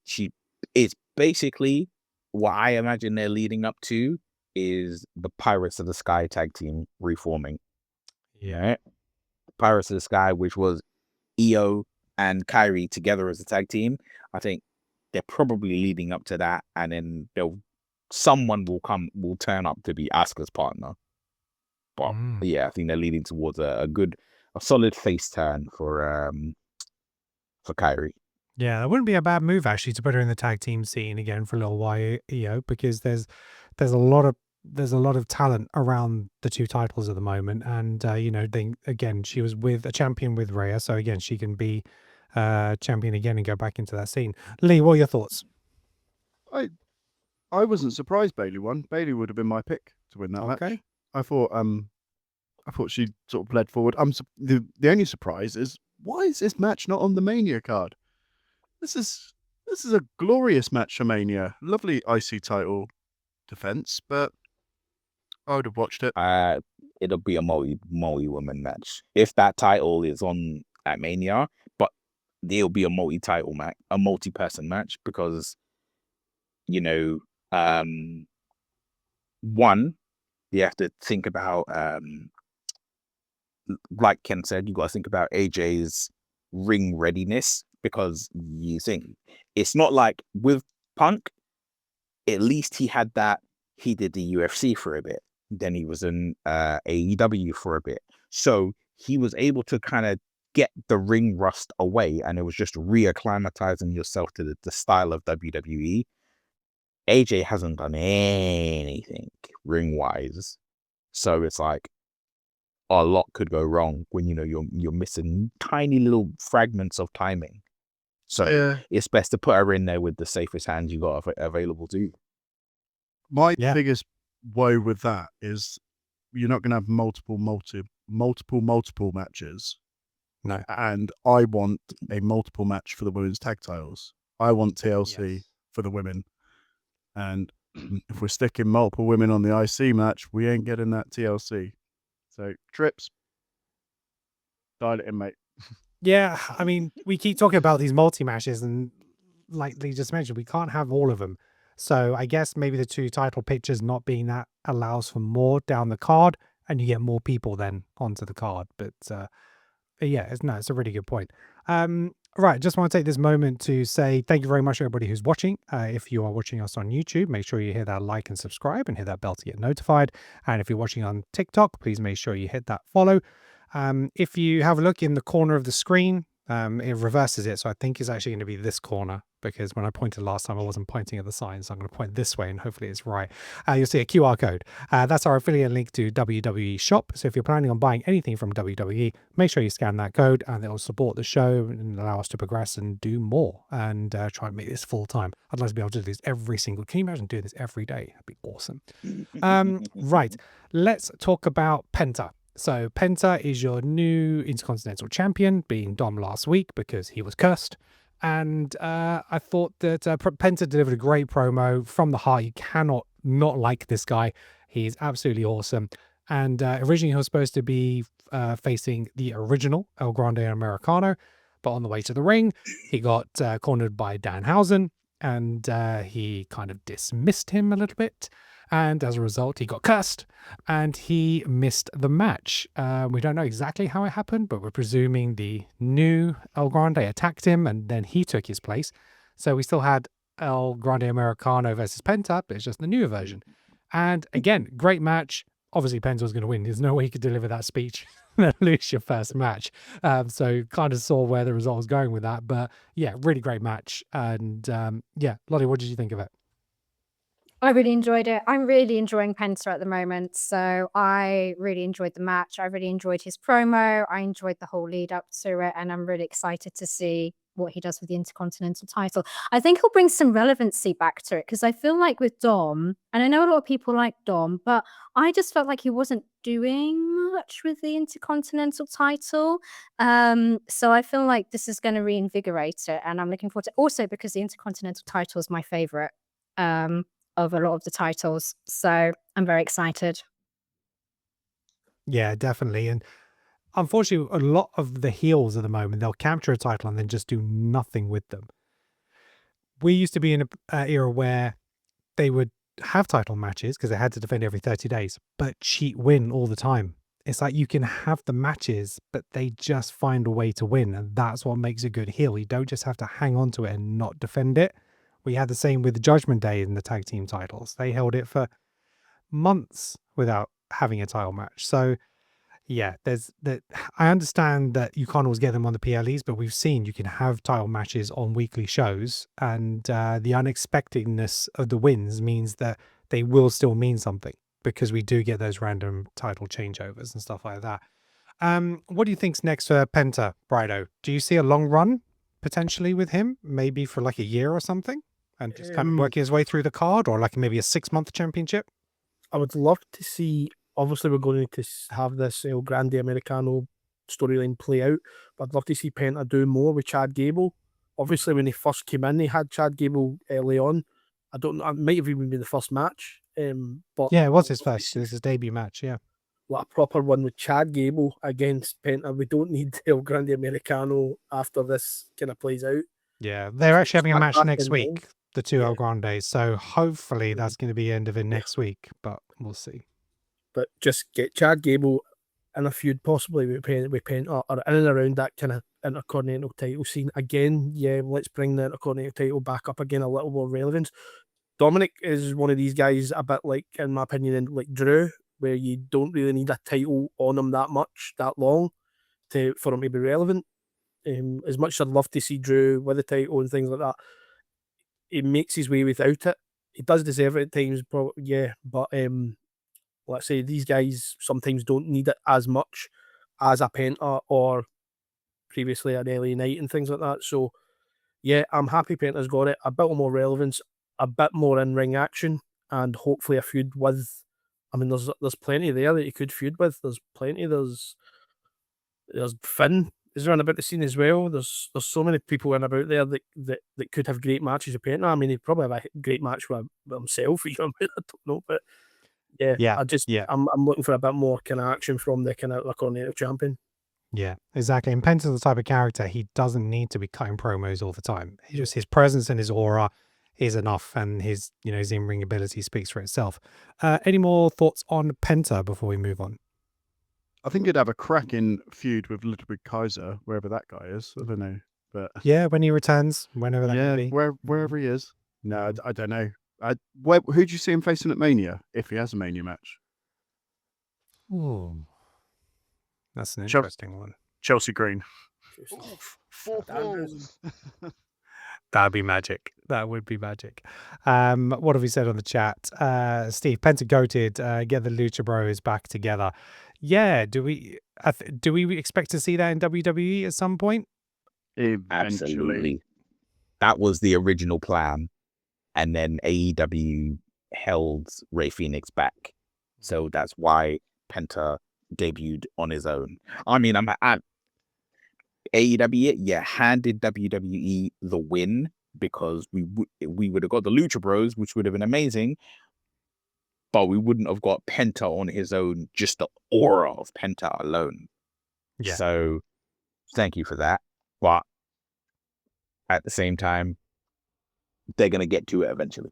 it's basically what I imagine they're leading up to is the Pirates of the Sky tag team reforming. Right? Pirates of the Sky, which was Io and Kyrie together as a tag team. I think they're probably leading up to that, and then someone will turn up to be Asuka's partner. But Mm. yeah, I think they're leading towards a solid face turn for Kyrie. Yeah, it wouldn't be a bad move actually to put her in the tag team scene again for a little while, because there's a lot of talent around the two titles at the moment, and again she was with a champion with Rhea, so again she can be champion again and go back into that scene. Lee, what are your thoughts? I wasn't surprised Bailey won. Bailey would have been my pick to win that match. Okay. I thought she sort of bled forward. The only surprise is, why is this match not on the Mania card? This is a glorious match for Mania. Lovely IC title defense, but I would have watched it. It'll be a multi-woman match if that title is on at Mania, but there'll be a multi-title match, a multi-person match, because one, you have to think about like Ken said, you got to think about AJ's ring readiness, because you think it's not like with Punk, at least he had that. He did the UFC for a bit, then he was in AEW for a bit, so he was able to kind of get the ring rust away, and it was just reacclimatizing yourself to the style of WWE. AJ hasn't done anything ring wise, so it's like a lot could go wrong when you're missing tiny little fragments of timing. So Yeah. it's best to put her in there with the safest hands you got available to you. My Yeah. biggest woe with that is you're not going to have multiple matches. No. And I want a multiple match for the women's tag titles. I want TLC Yes. for the women. And if we're sticking multiple women on the IC match, we ain't getting that TLC. So, Trips, dial it in, mate. Yeah, I mean, we keep talking about these multi-matches, and like they just mentioned, we can't have all of them. So I guess maybe the two title pictures not being that allows for more down the card, and you get more people then onto the card. But yeah, it's a really good point. Right, just want to take this moment to say thank you very much to everybody who's watching. If you are watching us on YouTube, make sure you hit that like and subscribe and hit that bell to get notified. And if you're watching on TikTok, please make sure you hit that follow. If you have a look in the corner of the screen, it reverses it. So I think it's actually going to be this corner, because when I pointed last time, I wasn't pointing at the sign. So I'm going to point this way and hopefully it's right. You'll see a QR code. That's our affiliate link to WWE Shop. So if you're planning on buying anything from WWE, make sure you scan that code, and it'll support the show and allow us to progress and do more and try and make this full time. I'd like to be able to do this every single. Can you imagine doing this every day? That'd be awesome. Right. Let's talk about Penta. So Penta is your new Intercontinental Champion, being Dom last week because he was cursed. And I thought that Penta delivered a great promo from the heart. You cannot not like this guy. He's absolutely awesome. And originally he was supposed to be facing the original El Grande Americano, but on the way to the ring, he got cornered by Danhausen, and he kind of dismissed him a little bit. And as a result, he got cursed and he missed the match. We don't know exactly how it happened, but we're presuming the new El Grande attacked him and then he took his place. So we still had El Grande Americano versus Penta, but it's just the newer version. And again, great match. Obviously, Penta was going to win. There's no way you could deliver that speech and lose your first match. So kind of saw where the result was going with that. But yeah, really great match. And yeah, Lottie, what did you think of it? I really enjoyed it. I'm really enjoying Penta at the moment. So I really enjoyed the match. I really enjoyed his promo. I enjoyed the whole lead up to it. And I'm really excited to see what he does with the Intercontinental title. I think he'll bring some relevancy back to it because I feel like with Dom, and I know a lot of people like Dom, but I just felt like he wasn't doing much with the Intercontinental title. So I feel like this is going to reinvigorate it. And I'm looking forward to it. Also because the Intercontinental title is my favorite. Of a lot of the titles. So I'm very excited. Yeah, definitely. And unfortunately, a lot of the heels at the moment, they'll capture a title and then just do nothing with them. We used to be in an era where they would have title matches because they had to defend every 30 days, but cheat win all the time. It's like you can have the matches, but they just find a way to win. And that's what makes a good heel. You don't just have to hang on to it and not defend it. We had the same with the Judgment Day in the tag team titles. They held it for months without having a title match. So yeah, there's that. I understand that you can't always get them on the PLEs, but we've seen you can have title matches on weekly shows, and the unexpectedness of the wins means that they will still mean something because we do get those random title changeovers and stuff like that. What do you think's next for Penta, Brido? Do you see a long run potentially with him, maybe for like a year or something? And just kind of working his way through the card, or like maybe a 6-month championship? I would love to see, obviously we're going to have this El Grande Americano storyline play out, but I'd love to see Penta do more with Chad Gable. Obviously when he first came in, they had Chad Gable early on. I don't know, it might have even been the first match. But yeah, it was his first. This is his debut match, yeah. Like a proper one with Chad Gable against Penta. We don't need El Grande Americano after this kind of plays out. Yeah, they're actually having a match next week, the two El Yeah. Grandes. So hopefully that's going to be the end of it next week, but we'll see. But just get Chad Gable in a feud, possibly with Penta, or in and around that kind of Intercontinental title scene again. Yeah, let's bring the Intercontinental title back up again, a little more relevance. Dominic is one of these guys, a bit like, in my opinion, like Drew, where you don't really need a title on him that much, that long, for him to be relevant. As much as I'd love to see Drew with the title and things like that, he makes his way without it. He does deserve it at times, probably, yeah, but let's say these guys sometimes don't need it as much as a Penta or previously an LA Knight and things like that. So yeah, I'm happy Penta's got it. A bit more relevance, a bit more in-ring action, and hopefully a feud with, I mean, there's plenty there that you could feud with. There's plenty. There's Finn is around about the scene as well. There's so many people in about there that could have great matches with Penta. I mean, he'd probably have a great match with himself. You know, I don't know, but yeah, I'm looking for a bit more kind of action from the kind of Intercontinental champion. Yeah, exactly. And Penta's the type of character, he doesn't need to be cutting promos all the time. Just his presence and his aura is enough, and his, his in-ring ability speaks for itself. Any more thoughts on Penta before we move on? I think he'd have a cracking feud with Little Big Kaiser, wherever that guy is. I don't know, but yeah, when he returns, whenever that can be. Wherever he is. No, I don't know. Who do you see him facing at Mania if he has a Mania match? Ooh, that's an interesting one. Chelsea Green. That'd be magic. That would be magic. What have we said on the chat? Steve, Penta goated, get the Lucha Bros back together. Yeah, do we expect to see that in WWE at some point? Eventually. Absolutely. That was the original plan. And then AEW held Rey Fenix back. So that's why Penta debuted on his own. I mean, I'm at AEW, handed WWE the win because we would have got the Lucha Bros, which would have been amazing. but we wouldn't have got Penta on his own, just the aura of Penta alone. Yeah. So thank you for that. But at the same time, they're going to get to it eventually.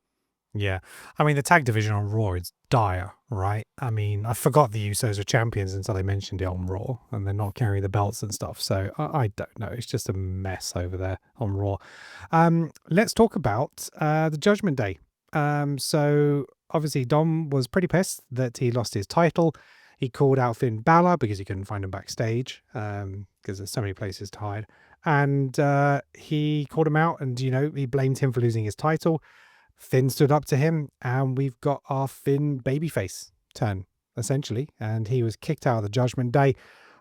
Yeah. I mean, the tag division on Raw is dire, right? I mean, I forgot the Usos are champions until they mentioned it on Raw, and they're not carrying the belts and stuff. So I don't know. It's just a mess over there on Raw. Let's talk about the Judgment Day. So obviously Dom was pretty pissed that he lost his title. He called out Finn Balor because he couldn't find him backstage because there's so many places to hide. And he called him out and, he blamed him for losing his title. Finn stood up to him, and we've got our Finn babyface turn, essentially. And he was kicked out of the Judgment Day,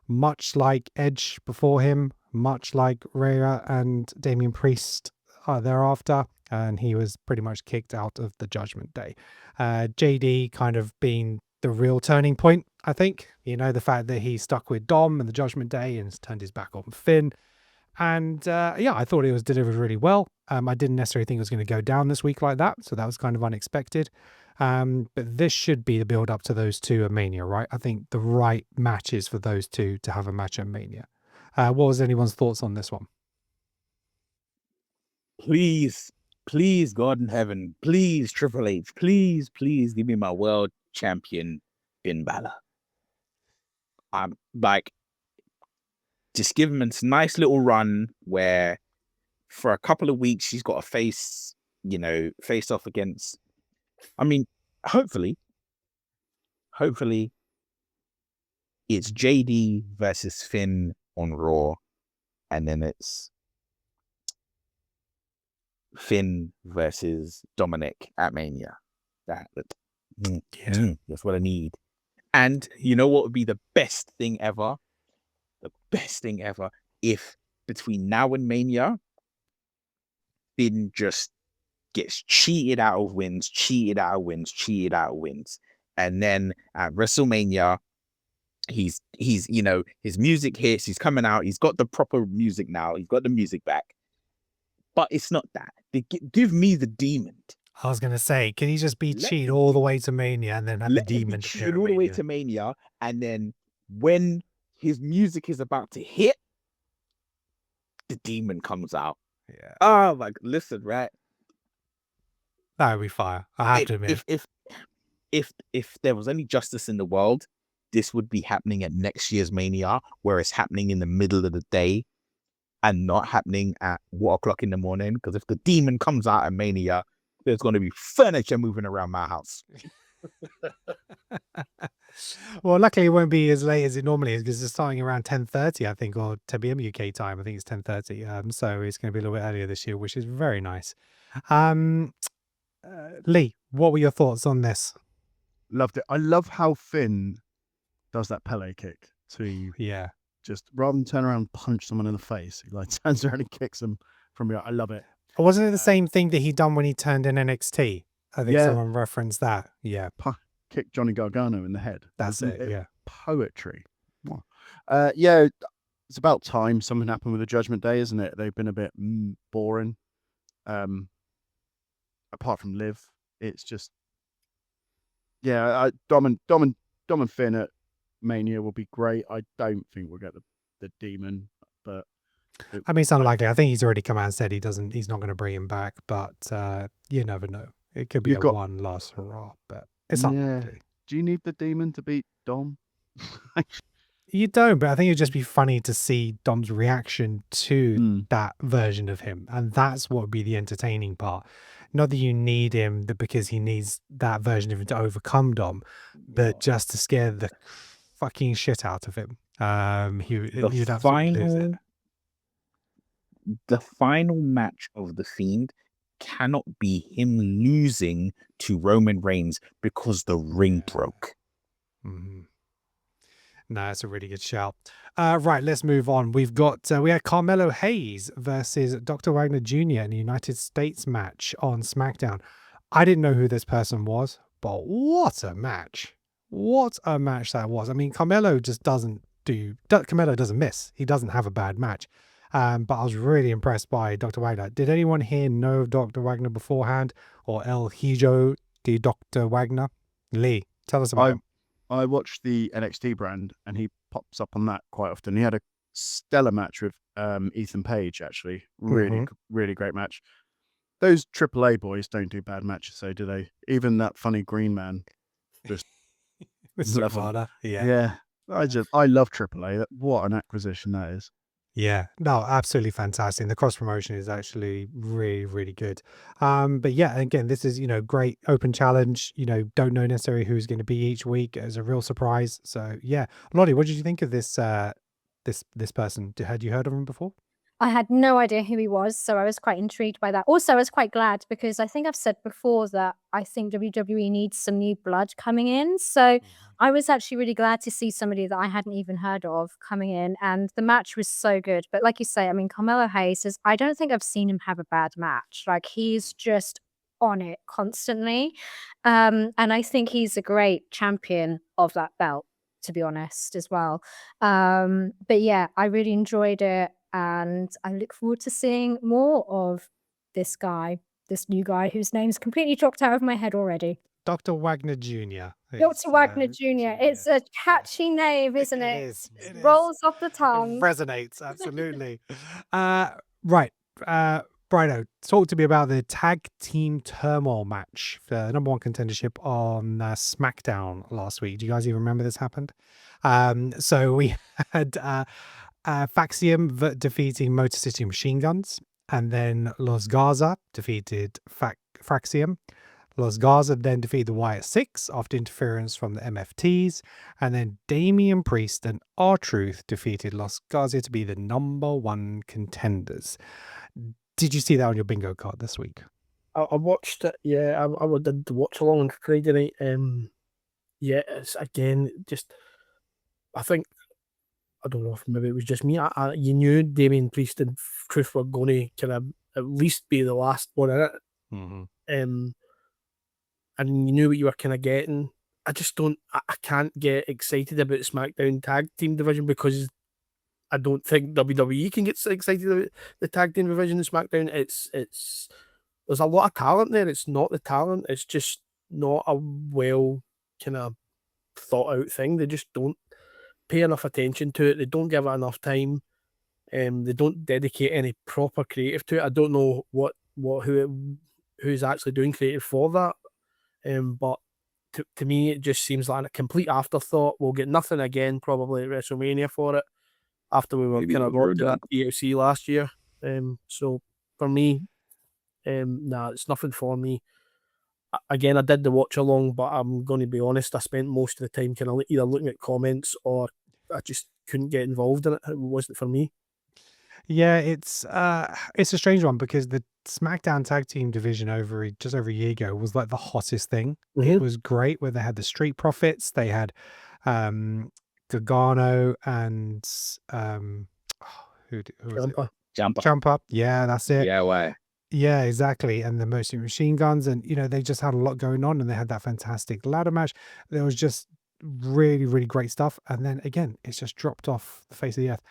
much like Edge before him, much like Rhea and Damian Priest thereafter. And he was pretty much kicked out of the Judgment Day. JD kind of being the real turning point, I think. The fact that he stuck with Dom and the Judgment Day and turned his back on Finn. And I thought it was delivered really well. I didn't necessarily think it was going to go down this week like that, so that was kind of unexpected. But this should be the build up to those two at Mania, right? I think the right match is for those two to have a match at Mania. What was anyone's thoughts on this one? Please, God in heaven, please, Triple H, please give me my world champion, Finn Balor. I'm like, just give him a nice little run where for a couple of weeks he's got to face off against, hopefully it's JD versus Finn on Raw, and then it's Finn versus Dominic at Mania. That's what I need. And you know what would be the best thing ever? The best thing ever if between now and Mania, Finn just gets cheated out of wins, and then at WrestleMania, he's his music hits, he's coming out, he's got the proper music now, he's got the music back, but it's not that. They give me the Demon. I was going to say, can he just be cheat all the way to Mania and then have the Demon appear all the way to Mania, and then when his music is about to hit, the Demon comes out. Yeah. Oh my! Listen, right? That would be fire. I have to admit. If there was any justice in the world, this would be happening at next year's Mania, where it's happening in the middle of the day, and not happening at 1 o'clock in the morning. Because if the Demon comes out at Mania, there's going to be furniture moving around my house. Well, luckily it won't be as late as it normally is because it's starting around 10:30, I think, or 10 p.m. UK time. I think it's 10:30. So it's going to be a little bit earlier this year, which is very nice. Lee, what were your thoughts on this? Loved it. I love how Finn does that Pele kick. So he just, rather than turn around and punch someone in the face, he like turns around and kicks them from behind. I love it. Wasn't it the same thing that he done when he turned in NXT? I think someone referenced that. Yeah. Kick Johnny Gargano in the head. That's it. Yeah. Poetry. It's about time something happened with the Judgment Day, isn't it? They've been a bit boring. Apart from Liv, it's just Dom and Finn at Mania will be great. I don't think we'll get the Demon, but it's unlikely. I think he's already come out and said he's not going to bring him back, but you never know. It could be one last hurrah, but it's unlikely. Do you need the Demon to beat Dom? You don't, but I think it'd just be funny to see Dom's reaction to that version of him, and that's what would be the entertaining part. Not that you need him because he needs that version of him to overcome Dom, but just to scare the fucking shit out of him. He'd absolutely lose it. The final match of The Fiend cannot be him losing to Roman Reigns because the ring broke. Mm-hmm. No, that's a really good shout. Right, let's move on. We had Carmelo Hayes versus Dr. Wagner Jr. in a United States match on SmackDown. I didn't know who this person was, but what a match. What a match that was. Carmelo just Carmelo doesn't miss. He doesn't have a bad match. But I was really impressed by Dr. Wagner. Did anyone here know of Dr. Wagner beforehand, or El Hijo de Dr. Wagner? Lee, tell us about him. I watch the NXT brand, and he pops up on that quite often. He had a stellar match with Ethan Page, actually. Really, really great match. Those AAA boys don't do bad matches, though, do they? Even that funny green man. Just Mr. love him. Carter. Yeah. Yeah. I love AAA. What an acquisition that is. Yeah, no, absolutely fantastic. The cross promotion is actually really, really good. But yeah, again, this is, great open challenge. Don't know necessarily who's going to be each week as a real surprise. So yeah, Lottie, what did you think of this this person? Had you heard of him before? I had no idea who he was, so I was quite intrigued by that. Also, I was quite glad because I think I've said before that I think WWE needs some new blood coming in. So I was actually really glad to see somebody that I hadn't even heard of coming in, and the match was so good. But like you say, I mean, Carmelo Hayes I don't think I've seen him have a bad match. Like, he's just on it constantly. And I think he's a great champion of that belt, to be honest, as well. But yeah, I really enjoyed it. And I look forward to seeing more of this new guy whose name's completely dropped out of my head already. Dr. Wagner Jr. Dr. Wagner Jr. It's a catchy name, isn't it? It is. It Rolls off the It tongue. resonates, absolutely. Right. Brido, talk to me about the tag team turmoil match for the number one contendership on SmackDown last week. Do you guys even remember this happened? So we had Faxium defeating Motor City Machine Guns, and then Los Garza defeated Faxium. Los Garza then defeated the Wyatt Six after interference from the MFTs, and then Damian Priest and R-Truth defeated Los Garza to be the number one contenders. Did you see that on your bingo card this week? I watched it. Yeah, I did the watch along on Friday night. Yeah, it's again just. I think I don't know if maybe it was just me. You knew Damian Priest and Truth were going to kind of at least be the last one in it. And you knew what you were kind of getting. I can't get excited about the SmackDown tag team division because I don't think WWE can get excited about the tag team division in SmackDown. There's a lot of talent there. It's not the talent. It's just not a well kind of thought out thing. They just don't pay enough attention to it. They don't give it enough time. They don't dedicate any proper creative to it. I don't know who's actually doing creative for that. But to me, it just seems like a complete afterthought. We'll get nothing again, probably at WrestleMania for it, after we were kind of rocked at TLC last year. So for me, it's nothing for me. Again, I did the watch along, but I'm going to be honest, I spent most of the time kind of either looking at comments or I just couldn't get involved in it. It wasn't for me. Yeah, it's a strange one because the SmackDown tag team division just over a year ago was like the hottest thing. It was great where they had the Street Profits, they had Gargano and who was it? Jumper. Yeah, that's it. Yeah, why? Yeah, exactly. And the Motor Machine Guns, and they just had a lot going on, and they had that fantastic ladder match. There was just really, really great stuff. And then again, it's just dropped off the face of the earth.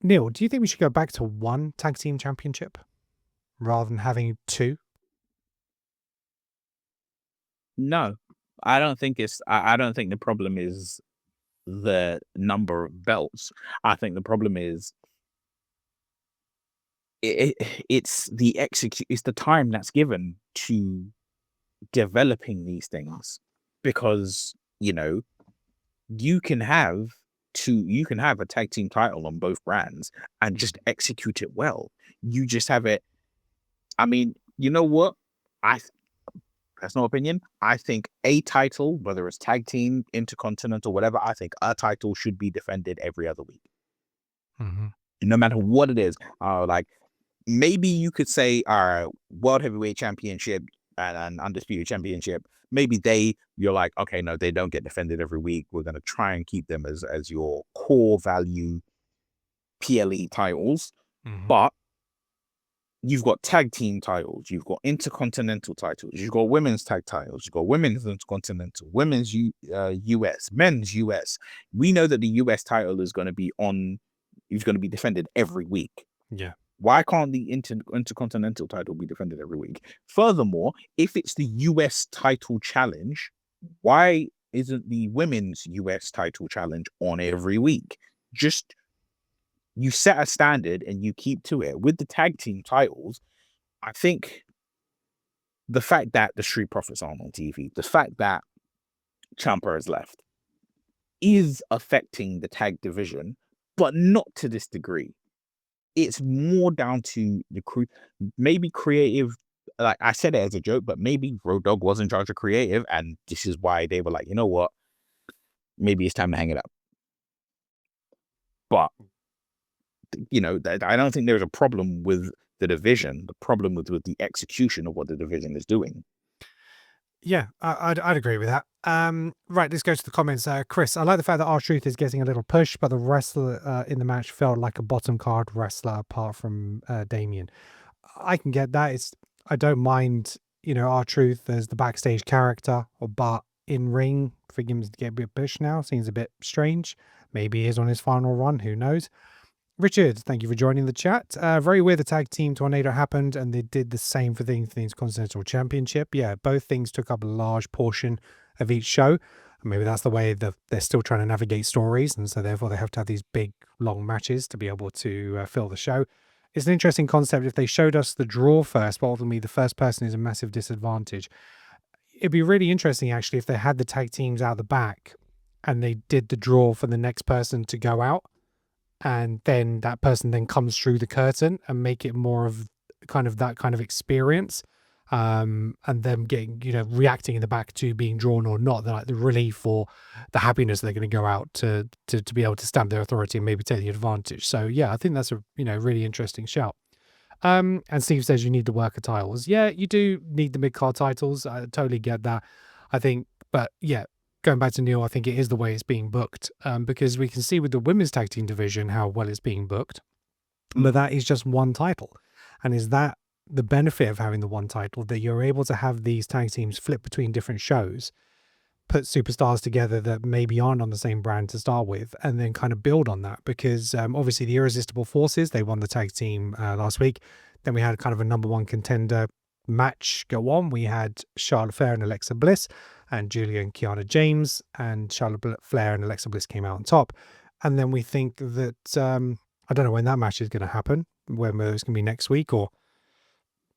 Neil, do you think we should go back to one tag team championship rather than having two? No, I don't think I don't think the problem is the number of belts. I think the problem is it's the time that's given to developing these things, because you can have a tag team title on both brands and just execute it well. You just have it. I mean, you know what? Personal opinion, I think a title, whether it's tag team, intercontinental, whatever, I think a title should be defended every other week. No matter what it is. Like, maybe you could say our World Heavyweight Championship and Undisputed Championship, maybe you're like, okay, no, they don't get defended every week. We're going to try and keep them as your core value PLE titles. But you've got tag team titles, you've got intercontinental titles, you've got women's tag titles, you've got women's intercontinental, women's US, men's US. We know that the US title is going to be defended every week. Yeah. Why can't the Intercontinental title be defended every week? Furthermore, if it's the US title challenge, why isn't the women's US title challenge on every week? Just you set a standard and you keep to it. With the tag team titles, I think the fact that the Street Profits aren't on TV, the fact that Ciampa has left, is affecting the tag division, but not to this degree. It's more down to the maybe creative. Like I said it as a joke, but maybe Road Dogg was in charge of creative, and this is why they were like, you know what, maybe it's time to hang it up. But you know, I don't think there's a problem with the division. The problem with the execution of what the division is doing. Yeah, I'd agree with that. Right, let's go to the comments. Chris, I like the fact that R-Truth is getting a little push, but the wrestler in the match felt like a bottom card wrestler apart from Damien. I can get that. I don't mind, you know, R-Truth as the backstage character, but in ring, for him to get a bit pushed now seems a bit strange. Maybe he is on his final run, who knows? Richard, thank you for joining the chat. Very weird the tag team tornado happened and they did the same for the Intercontinental Championship. Yeah, both things took up a large portion of each show. Maybe that's the way they're still trying to navigate stories, and so therefore they have to have these big, long matches to be able to fill the show. It's an interesting concept. If they showed us the draw first, but ultimately the first person is a massive disadvantage. It'd be really interesting, actually, if they had the tag teams out the back and they did the draw for the next person to go out, and then that person then comes through the curtain and make it more of kind of that kind of experience, and them getting, you know, reacting in the back to being drawn or not. They're like the relief or the happiness they're going to go out to be able to stamp their authority and maybe take the advantage. So yeah, I think that's a, you know, really interesting shout. And Steve says you need the worker titles. Yeah, you do need the mid-card titles. I totally get that. I think, but yeah, going back to Neil, I think it is the way it's being booked, because we can see with the women's tag team division how well it's being booked, but that is just one title. And is that the benefit of having the one title, that you're able to have these tag teams flip between different shows, put superstars together that maybe aren't on the same brand to start with, and then kind of build on that? Because obviously the Irresistible Forces, they won the tag team last week. Then we had kind of a number one contender match go on. We had Charlotte Flair and Alexa Bliss, and Julia and Kiana James, and Charlotte Flair and Alexa Bliss came out on top. And then we think that, I don't know when that match is going to happen, whether it's going to be next week or,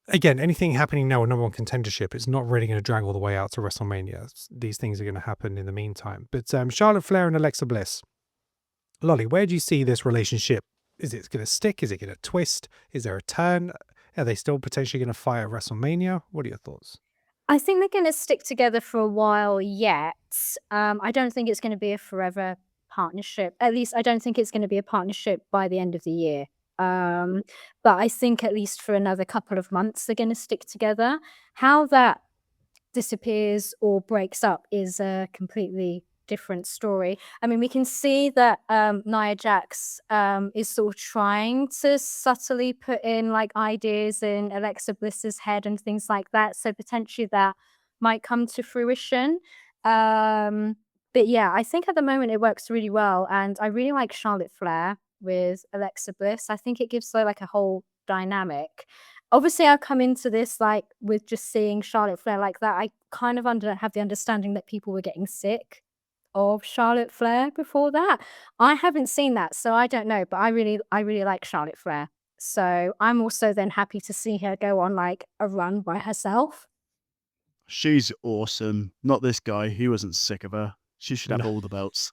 again, anything happening now with number one contendership, it's not really going to drag all the way out to WrestleMania. These things are going to happen in the meantime. But Charlotte Flair and Alexa Bliss. Lolly, where do you see this relationship? Is it going to stick? Is it going to twist? Is there a turn? Are they still potentially going to fight at WrestleMania? What are your thoughts? I think they're going to stick together for a while yet. I don't think it's going to be a forever partnership. At least I don't think it's going to be a partnership by the end of the year. But I think at least for another couple of months they're going to stick together. How that disappears or breaks up is a completely different story. I mean, we can see that Nia Jax is sort of trying to subtly put in like ideas in Alexa Bliss's head and things like that. So potentially that might come to fruition. But yeah, I think at the moment it works really well. And I really like Charlotte Flair with Alexa Bliss. I think it gives her like a whole dynamic. Obviously, I come into this like with just seeing Charlotte Flair like that. I kind of have the understanding that people were getting sick of Charlotte Flair before that. I haven't seen that, so I don't know. But I really like Charlotte Flair. So I'm also then happy to see her go on like a run by herself. She's awesome. Not this guy. He wasn't sick of her. She should have all the belts.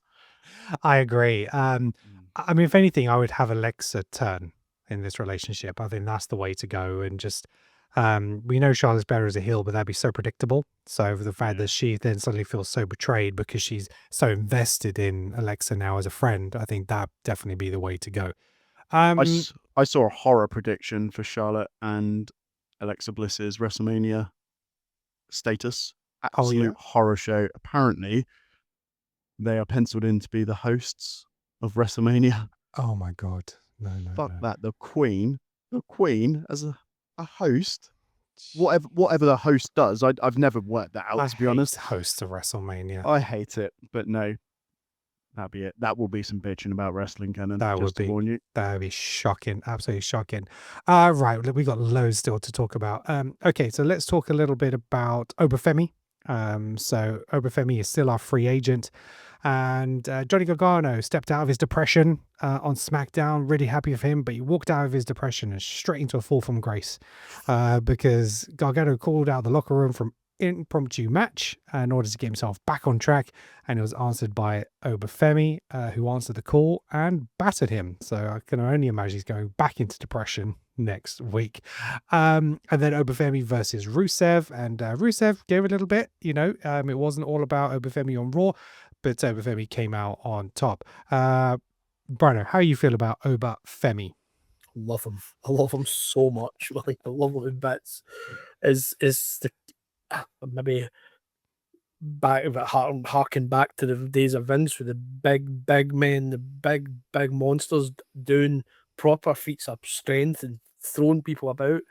I agree. I mean, if anything, I would have Alexa turn in this relationship. I think that's the way to go. And just, we know Charlotte's better as a heel, but that'd be so predictable. So the fact that she then suddenly feels so betrayed because she's so invested in Alexa now as a friend, I think that definitely be the way to go. I saw a horror prediction for Charlotte and Alexa Bliss's WrestleMania status. Absolute horror show. Apparently, they are penciled in to be the hosts of WrestleMania. Oh my God. No. Fuck that. The Queen as a host, whatever the host does, I've never worked that out, to be honest. Host of WrestleMania. I hate it, but no. That'd be it. That will be some bitching about wrestling, Kenan. That would just to be warn you. that would be shocking, absolutely shocking. Right, we got loads still to talk about. Okay, so let's talk a little bit about Obafemi. So Obafemi is still our free agent, and Johnny Gargano stepped out of his depression on SmackDown. Really happy with him, but he walked out of his depression and straight into a fall from grace because Gargano called out the locker room from impromptu match in order to get himself back on track, and it was answered by Obafemi, who answered the call and battered him. So I can only imagine he's going back into depression next week. And then Obafemi versus Rusev, and Rusev gave a little bit, it wasn't all about Obafemi on Raw, but Obafemi came out on top. Bruno, how you feel about Obafemi? Love him. I love him so much. Like, I love him in bits. Is the maybe back of it, harking back to the days of Vince with the big men, the big monsters doing proper feats of strength and throwing people about.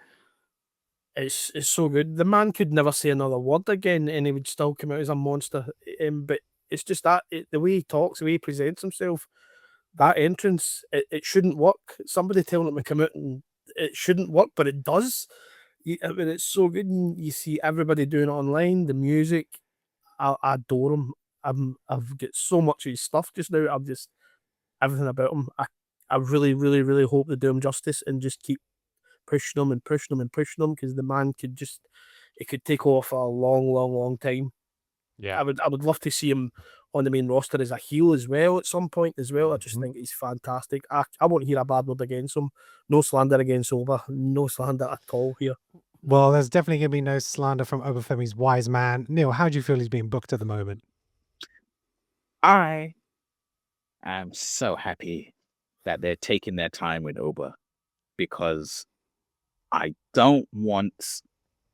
It's so good. The man could never say another word again, and he would still come out as a monster. But it's just that the way he talks, the way he presents himself, that entrance, it shouldn't work. Somebody telling him to come out and it shouldn't work, but it does. I mean, it's so good. And you see everybody doing it online. The music, I adore him. I've got so much of his stuff just now. I'm just everything about him. I really, really, really hope they do him justice and just keep pushing him and pushing him and pushing him, because the man could just, it could take off for a long, long, long time. Yeah. I would love to see him on the main roster as a heel as well at some point as well. I just think he's fantastic. I won't hear a bad word against him. No slander against Oba. No slander at all here. Well, there's definitely going to be no slander from Obafemi's wise man. Neil, how do you feel he's being booked at the moment? I am so happy that they're taking their time with Oba, because I don't want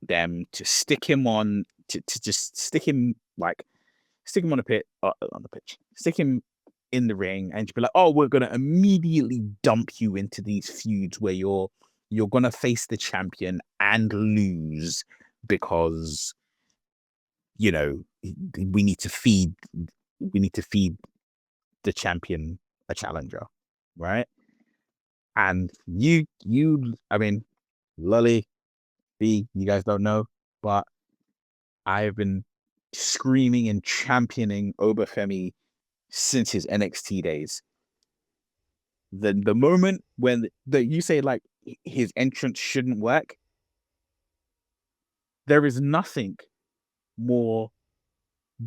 them to stick him on to just stick him on the pitch, stick him in the ring, and be like, oh, we're gonna immediately dump you into these feuds where you're gonna face the champion and lose because we need to feed the champion a challenger, right? And I mean, Lully, B, you guys don't know, but I've been screaming and championing Obafemi since his NXT days. The moment when you say like his entrance shouldn't work, there is nothing more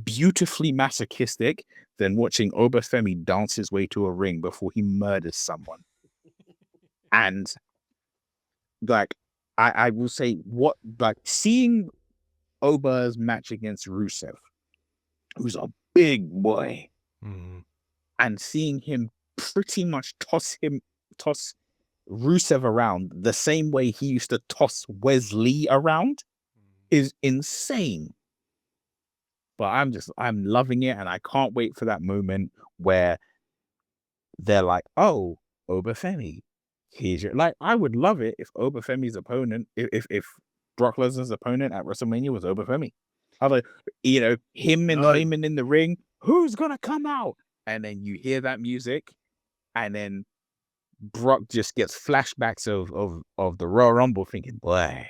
beautifully masochistic than watching Obafemi dance his way to a ring before he murders someone. And like I will say, seeing Oba's match against Rusev, who's a big boy, and seeing him pretty much toss Rusev around the same way he used to toss Wesley around is insane. But I'm loving it, and I can't wait for that moment where they're like, oh, Obafemi, here's your, like, I would love it if Obafemi's opponent, if Brock Lesnar's opponent at WrestleMania was Obafemi. I was like, him and Heyman in the ring, who's gonna come out? And then you hear that music, and then Brock just gets flashbacks of the Royal Rumble, thinking, boy,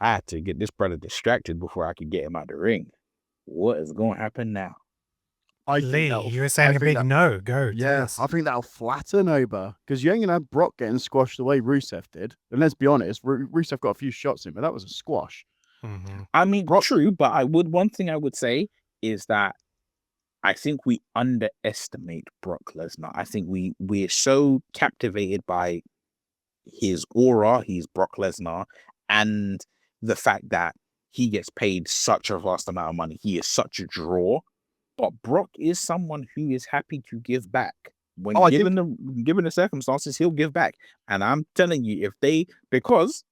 I had to get this brother distracted before I could get him out the ring. What is going to happen now? Lee, you were saying a big no. Go. Yeah, I think that'll flatten Oba, because you ain't gonna have Brock getting squashed the way Rusev did. And let's be honest, Rusev got a few shots in, but that was a squash. I mean, true, but one thing I would say is that I think we underestimate Brock Lesnar. I think we're so captivated by his aura, he's Brock Lesnar, and the fact that he gets paid such a vast amount of money. He is such a draw. But Brock is someone who is happy to give back. When given the circumstances, he'll give back. And I'm telling you, because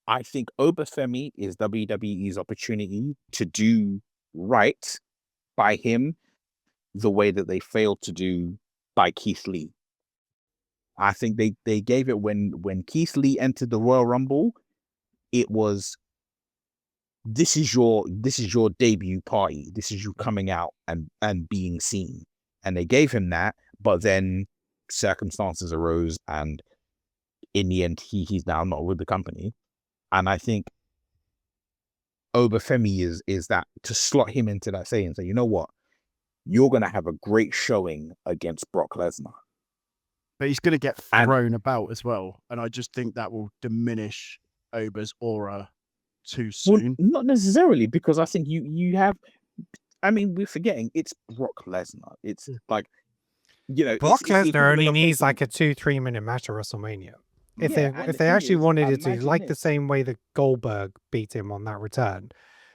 I think Obafemi is WWE's opportunity to do right by him the way that they failed to do by Keith Lee. I think they gave it when Keith Lee entered the Royal Rumble, it was, this is your debut party. This is you coming out and being seen. and they gave him that, but then circumstances arose, and in the end, he's now not with the company. And I think Obafemi is that, to slot him into that saying, so you know what, you're gonna have a great showing against Brock Lesnar. But he's going to get And- thrown about as well. And I just think that will diminish Oba's aura too Well, soon. not necessarily, because I think you have. I mean, we're forgetting it's Brock Lesnar. It's like, you know, Brock it's the Lesnar only equivalent of needs thinking- like a 2-3 minute match at WrestleMania. If Yeah, and they the if they thing actually is, wanted it to, imagine like the this. same way that Goldberg beat him on that return,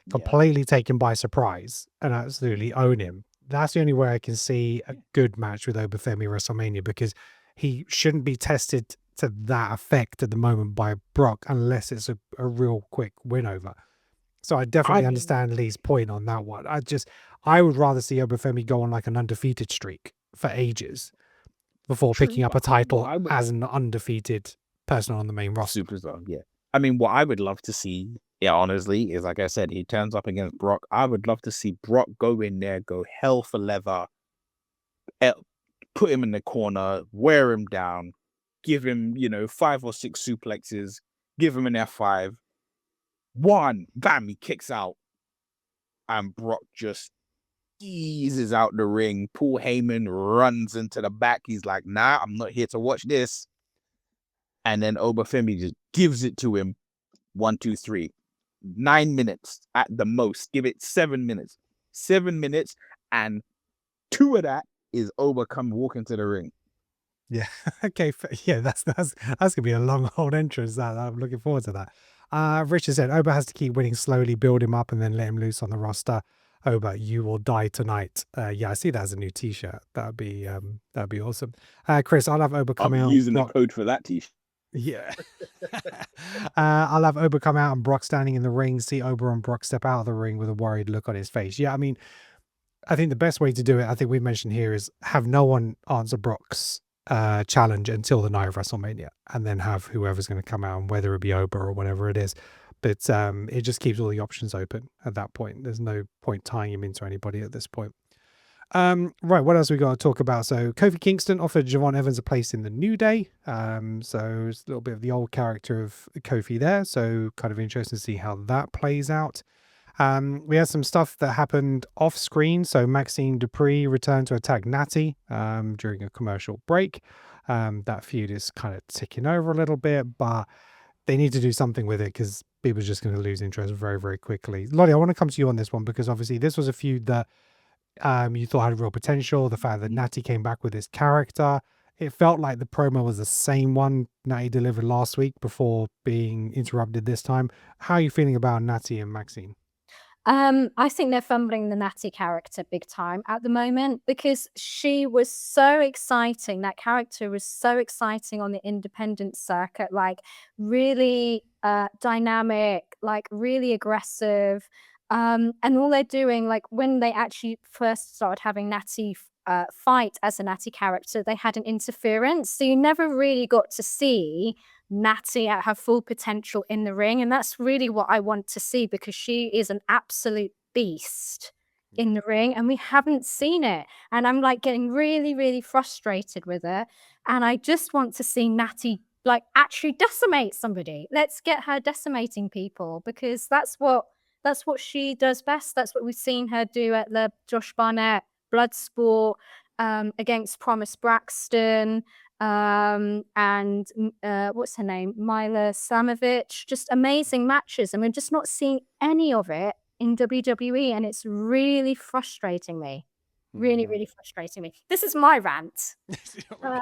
Yeah. completely take him by surprise and absolutely own him. That's the only way I can see a good match with Obafemi at WrestleMania, because he shouldn't be tested to that effect at the moment by Brock unless it's a real quick win over. So I definitely understand Lee's point on that one. I would rather see Obafemi go on like an undefeated streak for ages before True, picking up a but title what I would- as an undefeated person on the main roster. Superstar, yeah. I mean, what I would love to see, yeah, honestly, is like I said, he turns up against Brock. I would love to see Brock go in there, go hell for leather, put him in the corner, wear him down, give him, 5 or 6 suplexes, give him an F5. One, bam, he kicks out. And Brock just eases out the ring. Paul Heyman runs into the back. He's like, nah, I'm not here to watch this. And then Obafemi just gives it to him. 1, 2, 3. 9 minutes at the most. Give it 7 minutes. 7 minutes, and 2 of that is Oba come walking to the ring. Yeah. Okay. Yeah, that's gonna be a long old entrance. That I'm looking forward to that. Richard said Oba has to keep winning slowly, build him up, and then let him loose on the roster. Oba, you will die tonight. Yeah, I see that as a new T-shirt. That'd be awesome. Chris, I'll have Oba come I'm out. using the Brock- code for that t-shirt. Yeah. I'll have Oba come out and Brock standing in the ring. See Oba and Brock step out of the ring with a worried look on his face. Yeah, I mean, I think the best way to do it, I think we mentioned here, is have no one answer Brock's challenge until the night of WrestleMania, and then have whoever's going to come out, and whether it be Oba or whatever it is. But it just keeps all the options open at that point. There's no point tying him into anybody at this point. Right, what else we got to talk about? So Kofi Kingston offered Javon Evans a place in the New Day. So it's a little bit of the old character of Kofi there. So kind of interesting to see how that plays out. We had some stuff that happened off screen. So Maxine Dupree returned to attack Natty during a commercial break. That feud is kind of ticking over a little bit, but they need to do something with it because people are just going to lose interest very, very quickly. Lottie, I want to come to you on this one because obviously this was a feud that you thought had real potential. The fact that Natty came back with his character, it felt like the promo was the same one Natty delivered last week before being interrupted this time. How are you feeling about Natty and Maxine? I think they're fumbling the Natty character big time at the moment because she was so exciting. That character was so exciting on the independent circuit, like really dynamic, like really aggressive. And all they're doing, like when they actually first started having Natty fight as a Natty character, they had an interference. So you never really got to see Natty at her full potential in the ring. And that's really what I want to see because she is an absolute beast in the ring and we haven't seen it. And I'm like getting really, really frustrated with her. And I just want to see Natty like actually decimate somebody. Let's get her decimating people because that's what she does best. That's what we've seen her do at the Josh Barnett Bloodsport against Promise Braxton. And what's her name? Mila Samovich. Just amazing matches. And we're just not seeing any of it in WWE. And it's really frustrating me. Really, really frustrating me. This is my rant. I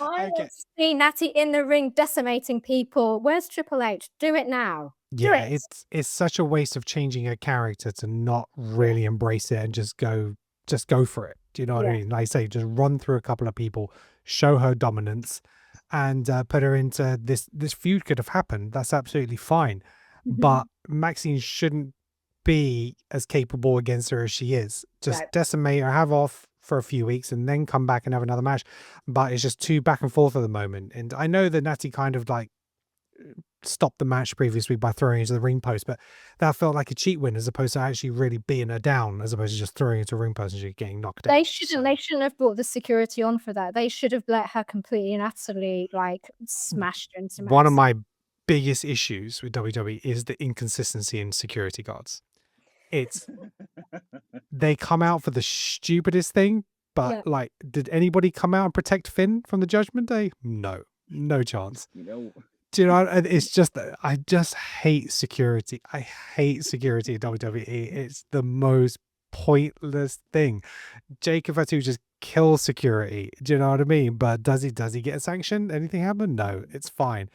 want to see Natty in the ring decimating people. Where's Triple H? Do it now. Yeah, it's such a waste of changing a character to not really embrace it and just go for it. Do you know what I mean? Like I say, just run through a couple of people, show her dominance, and put her into this feud could have happened. That's absolutely fine. But Maxine shouldn't be as capable against her as she is. Just decimate her, have off for a few weeks, and then come back and have another match. But it's just too back and forth at the moment. And I know that Natty kind of like stopped the match previously by throwing into the ring post, but that felt like a cheat win as opposed to actually really beating her down, as opposed to just throwing into a ring post and she getting knocked out. They shouldn't have brought the security on for that. They should have let her completely and utterly like smashed her into One of mess. my biggest issues with WWE is the inconsistency in security guards. It's they come out for the stupidest thing, but Yeah. like, did anybody come out and protect Finn from the Judgment Day? No chance. You know, Do you know? It's just I just hate security. I hate security in WWE. It's the most pointless thing. Jacob had to just kill security. Do you know what I mean? But does he get a sanction? Anything happen? No, it's fine.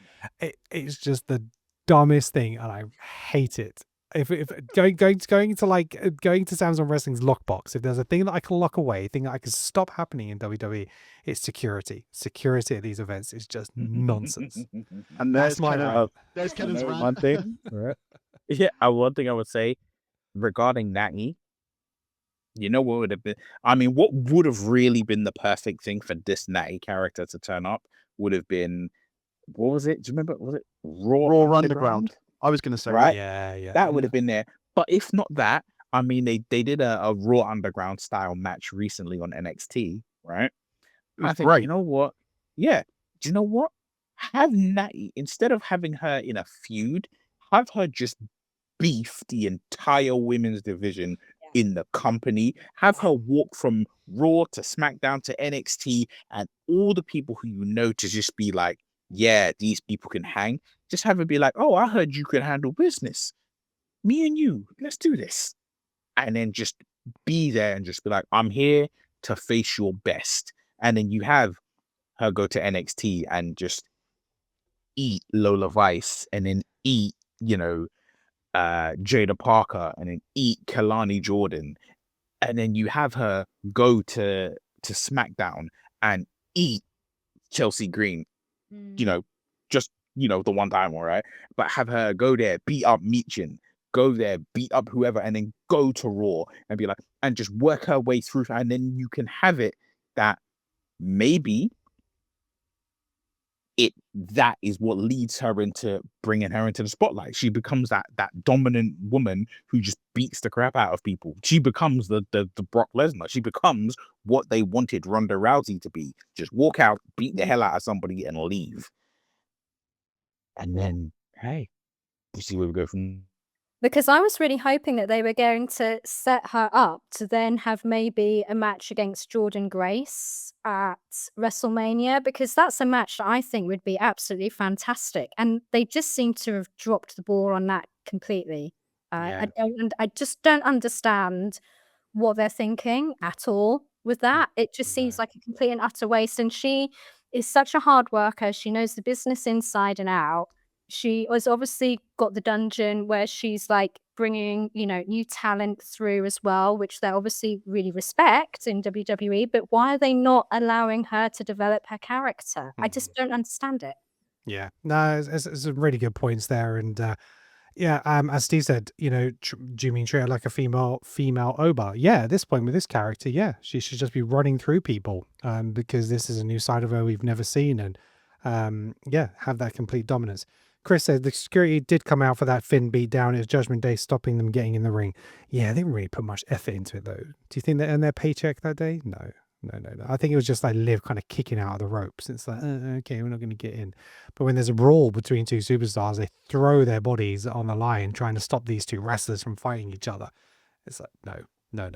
It's just the dumbest thing, and I hate it. If going to Samsung Wrestling's lockbox, if there's a thing that I can lock away, a thing that I can stop happening in WWE, it's security. Security at these events is just nonsense. And That's there's my rant. there's Kennan's rant. one thing. Yeah, one thing I would say regarding Natty, you know what would have been? I mean, what would have really been the perfect thing for this Natty character to turn up would have been, what was it? Do you remember? Was it Raw Underground. I was going to say Right? Yeah. That would have been there. But if not that, I mean, they did a Raw Underground style match recently on NXT, right? It was I think, great. you know what? Yeah. Do you know what? Have Natty, instead of having her in a feud, have her just beef the entire women's division in the company. Have her walk from Raw to SmackDown to NXT, and all the people who you know to just be like, yeah, these people can hang. Just have her be like, oh, I heard you can handle business. Me and you, let's do this. And then just be there and just be like, I'm here to face your best. And then you have her go to NXT and just eat Lola Vice, and then eat, Jada Parker, and then eat Kalani Jordan. And then you have her go to SmackDown and eat Chelsea Green, just, the one time, all right? But have her go there, beat up Meechin, go there, beat up whoever, and then go to Raw and be like, and just work her way through. And then you can have it that maybe that is what leads her into bringing her into the spotlight. She becomes that dominant woman who just beats the crap out of people. She becomes the Brock Lesnar. She becomes what they wanted Ronda Rousey to be. Just walk out, beat the hell out of somebody, and leave. And then, hey, you see where we go from. Because I was really hoping that they were going to set her up to then have maybe a match against Jordan Grace at WrestleMania, because that's a match that I think would be absolutely fantastic. And they just seem to have dropped the ball on that completely. Yeah. I just don't understand what they're thinking at all with that. It just seems like a complete and utter waste. And she is such a hard worker. She knows the business inside and out. She has obviously got the dungeon where she's like bringing, new talent through as well, which they obviously really respect in WWE. But why are they not allowing her to develop her character? I just don't understand it. Yeah, no, it's some really good points there, and as Steve said, do you mean treat her like a female Oba? Yeah, at this point with this character, yeah, she should just be running through people, because this is a new side of her we've never seen, and have that complete dominance. Chris said the security did come out for that Finn beat down. It was Judgment Day stopping them getting in the ring. Yeah, they didn't really put much effort into it though. Do you think they earned their paycheck that day? No. I think it was just like Liv kind of kicking out of the ropes. It's like, okay, we're not going to get in. But when there's a brawl between two superstars, they throw their bodies on the line trying to stop these two wrestlers from fighting each other. It's like, no.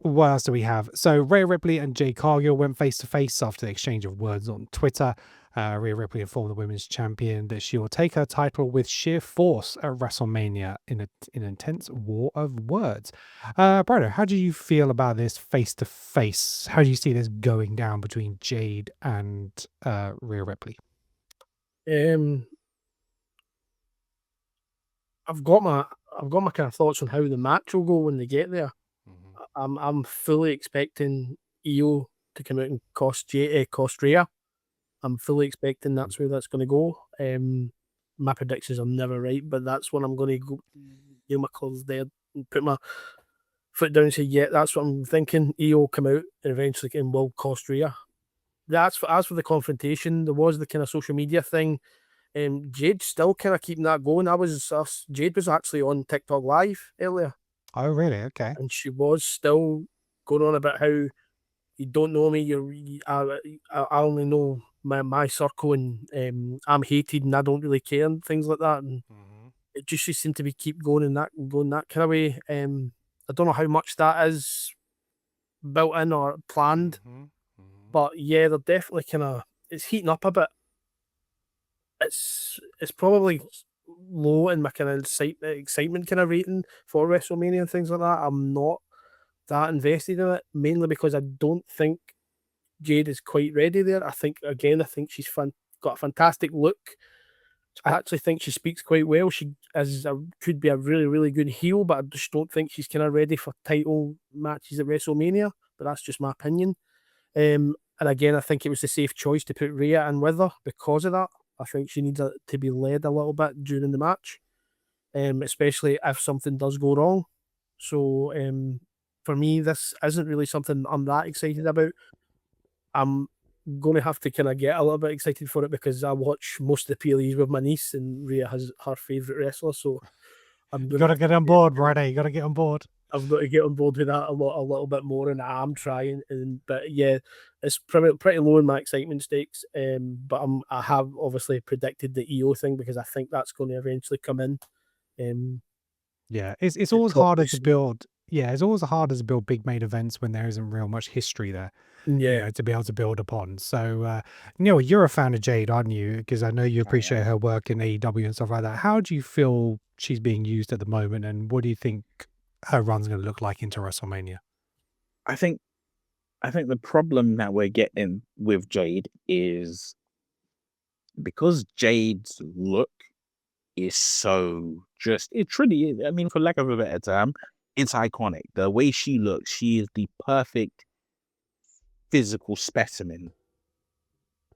What else do we have? So Rhea Ripley and Jade Cargill went face to face after the exchange of words on Twitter. Rhea Ripley informed the women's champion that she will take her title with sheer force at WrestleMania in an intense war of words. Brado, how do you feel about this face to face? How do you see this going down between Jade and Rhea Ripley? I've got my kind of thoughts on how the match will go when they get there. I'm fully expecting Io to come out and cost Rhea. I'm fully expecting that's where that's going to go. My predictions are never right, but that's when I'm going to go nail my clothes there and put my foot down and say, yeah, that's what I'm thinking. Io come out and eventually will cost Rhea. As for the confrontation, there was the kind of social media thing Jade's still kind of keeping that going. Jade was actually on TikTok Live earlier, Oh, really? Okay. and she was still going on about how you don't know me. I only know my circle, and I'm hated, and I don't really care, and things like that. And it just seemed to be keep going in that kind of way. I don't know how much that is built in or planned, but yeah, they're definitely kind of, it's heating up a bit. It's probably low in my kind of excitement kind of rating for WrestleMania and things like that. I'm not that invested in it, mainly because I don't think Jade is quite ready there. I think she's got a fantastic look. I actually think she speaks quite well. She could be a really, really good heel, but I just don't think she's kind of ready for title matches at WrestleMania. But that's just my opinion. And again, I think it was the safe choice to put Rhea in with her because of that. I think she needs to be led a little bit during the match, especially if something does go wrong. So for me, this isn't really something I'm that excited about. I'm going to have to kind of get a little bit excited for it because I watch most of the PLEs with my niece, and Rhea has her favourite wrestler. So I'm You got to get on board, Friday. You got to get on board. I've got to get on board with that a little bit more, and I'm trying. But yeah, it's pretty low in my excitement stakes. But I have obviously predicted the EO thing because I think that's going to eventually come in. Yeah, it's always harder to build. Yeah, it's always harder to build big main events when there isn't real much history there. Yeah, to be able to build upon. So, Neil, you're a fan of Jade, aren't you? Because I know you appreciate her work in AEW and stuff like that. How do you feel she's being used at the moment, and what do you think her run's going to look like into WrestleMania? I think the problem that we're getting with Jade is because Jade's look is so it truly is. I mean, for lack of a better term, it's iconic. The way she looks, she is the perfect physical specimen.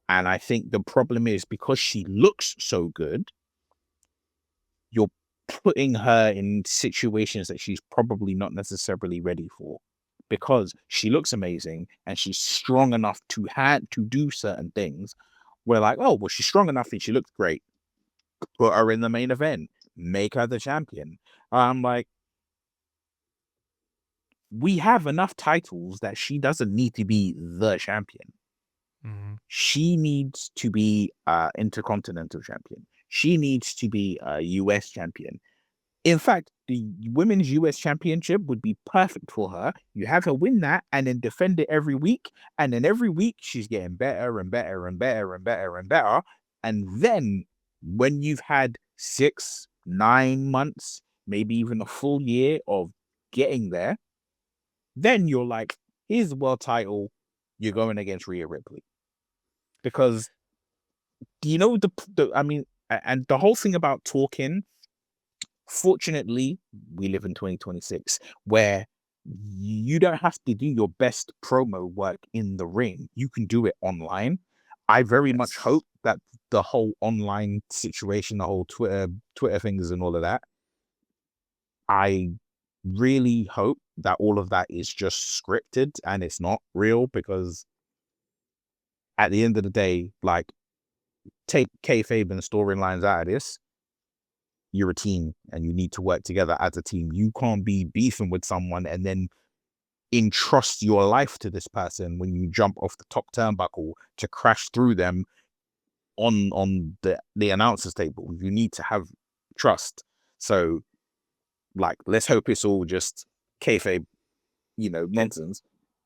And I think the problem is because she looks so good, you're putting her in situations that she's probably not necessarily ready for, because she looks amazing and she's strong enough to do certain things. We're like, oh, well, she's strong enough and she looks great. Put her in the main event, make her the champion. I'm like, we have enough titles that she doesn't need to be the champion. She needs to be intercontinental champion. She needs to be a US champion. In fact, the women's US championship would be perfect for her. You have her win that and then defend it every week. And then every week she's getting better and better and better and better and better. And then when you've had 6, 9 months, maybe even a full year of getting there, then you're like, here's the world title. You're going against Rhea Ripley. Because, you know, I mean, and the whole thing about talking, fortunately, we live in 2026 where you don't have to do your best promo work in the ring. You can do it online. I very much hope that the whole online situation, the whole Twitter things and all of that, I really hope that all of that is just scripted and it's not real, because at the end of the day, like, take kayfabe and storylines out of this. You're a team and you need to work together as a team. You can't be beefing with someone and then entrust your life to this person when you jump off the top turnbuckle to crash through them on the announcer's table. You need to have trust. So, like, let's hope it's all just kayfabe, nonsense.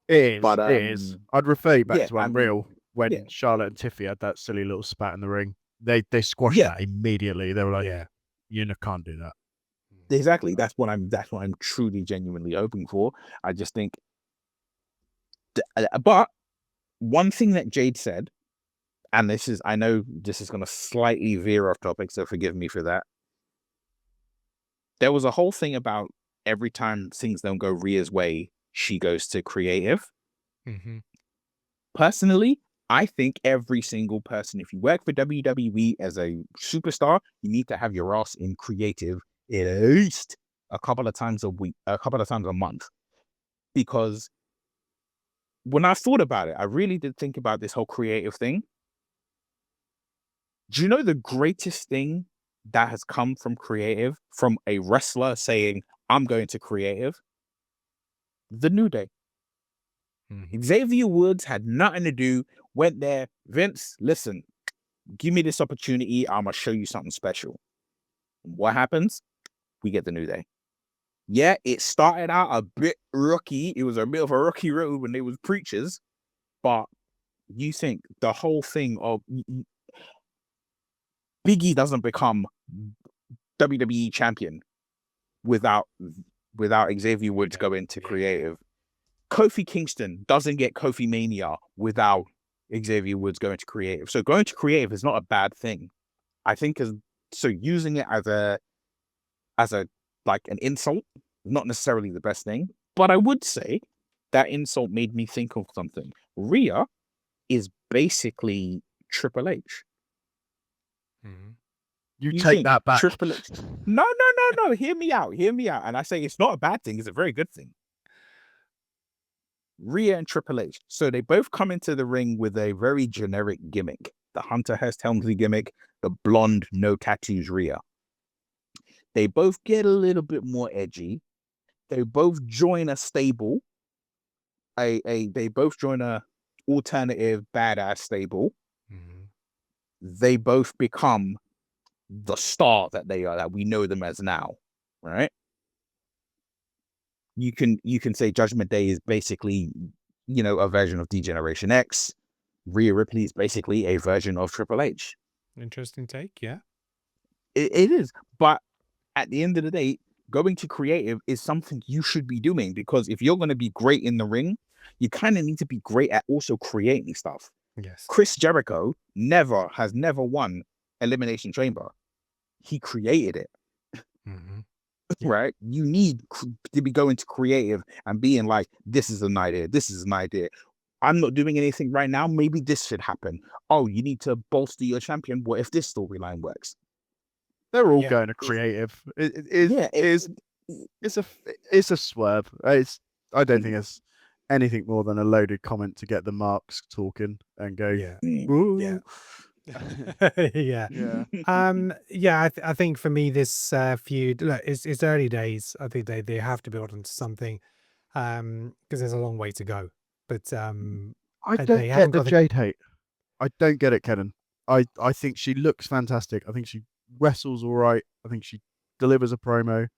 It is. But, it is. I'd refer you back yeah, to I mean, Unreal when yeah. Charlotte and Tiffy had that silly little spat in the ring. They squashed Yeah. that immediately. They were like, Yeah. you can't do that. Exactly. That's what I'm truly, genuinely hoping for. I just think. But one thing that Jade said, and I know this is going to slightly veer off topic, so forgive me for that. There was a whole thing about every time things don't go Rhea's way, she goes to creative. Personally, I think every single person, if you work for WWE as a superstar, you need to have your ass in creative at least a couple of times a week, a couple of times a month. Because when I thought about it, I really did think about this whole creative thing. Do you know the greatest thing that has come from creative, from a wrestler saying, I'm going to creative? The New Day. Xavier Woods had nothing to do, went there. Vince, listen, give me this opportunity. I'm going to show you something special. What happens? We get the New Day. Yeah, it started out a bit rookie. It was a bit of a rocky road when they was preachers. But you think the whole thing of Biggie doesn't become WWE champion without Xavier Woods going to creative. Kofi Kingston doesn't get Kofi Mania without Xavier Woods going to creative. So going to creative is not a bad thing. I think so using it as a like an insult, not necessarily the best thing. But I would say that insult made me think of something. Rhea is basically Triple H. You You take think that back. Triple H? No. Hear me out. And I say it's not a bad thing. It's a very good thing. Rhea and Triple H. So they both come into the ring with a very generic gimmick. The Hunter Hearst Helmsley gimmick, the blonde, no tattoos Rhea. They both get a little bit more edgy. They both join a stable. They both join a alternative badass stable. They both become the star that they are, that we know them as now, right? You can say Judgment Day is basically, a version of D-Generation X. Rhea Ripley is basically a version of Triple H. Interesting take, yeah. It is, but at the end of the day, going to creative is something you should be doing, because if you're going to be great in the ring, you kind of need to be great at also creating stuff. Yes. Chris Jericho has never won Elimination Chamber. He created it. Right? You need to be going to creative and being like, this is an idea. This is an idea. I'm not doing anything right now. Maybe this should happen. Oh, you need to bolster your champion. What if this storyline works? They're all going to creative. It's a swerve. I don't think it's anything more than a loaded comment to get the marks talking and go, yeah. I think for me this feud, look, it's early days. I think they have to build onto something because there's a long way to go. But I don't get the Jade hate. I don't get it, Kenan. I think she looks fantastic. I think she wrestles all right. I think she delivers a promo.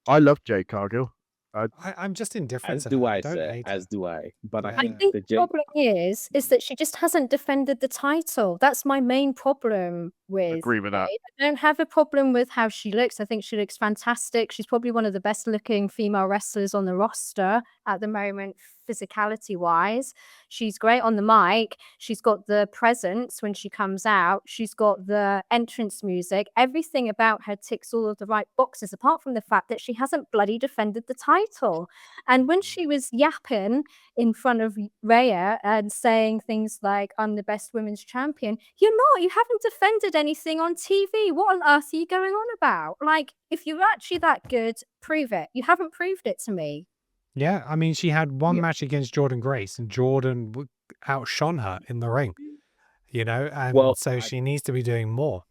I love Jade Cargill. I'm just indifferent. As do I, sir. As do I. But I think the problem is that she just hasn't defended the title. That's my main problem with. Agree with that. I don't have a problem with how she looks. I think she looks fantastic. She's probably one of the best looking female wrestlers on the roster at the moment, physicality wise. She's great on the mic. She's got the presence when she comes out. She's got the entrance music. Everything about her ticks all of the right boxes, apart from the fact that she hasn't bloody defended the title. And when she was yapping in front of Rhea and saying things like, I'm the best women's champion, you're not. You haven't defended anything on TV. What on earth are you going on about? Like, if you're actually that good, prove it. You haven't proved it to me. Yeah, I mean, she had one match against Jordan Grace, and Jordan outshone her in the ring, and so she needs to be doing more.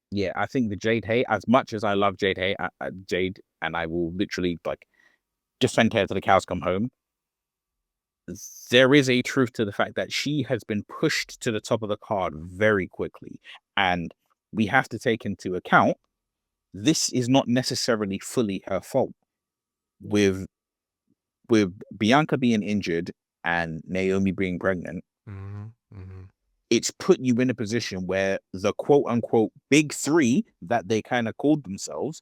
Yeah, I think the Jade hate, as much as I love Jade hate, Jade, and I will literally defend her till the cows come home, there is a truth to the fact that she has been pushed to the top of the card very quickly, and we have to take into account this is not necessarily fully her fault. With Bianca being injured and Naomi being pregnant, it's put you in a position where the quote-unquote big three that they kind of called themselves,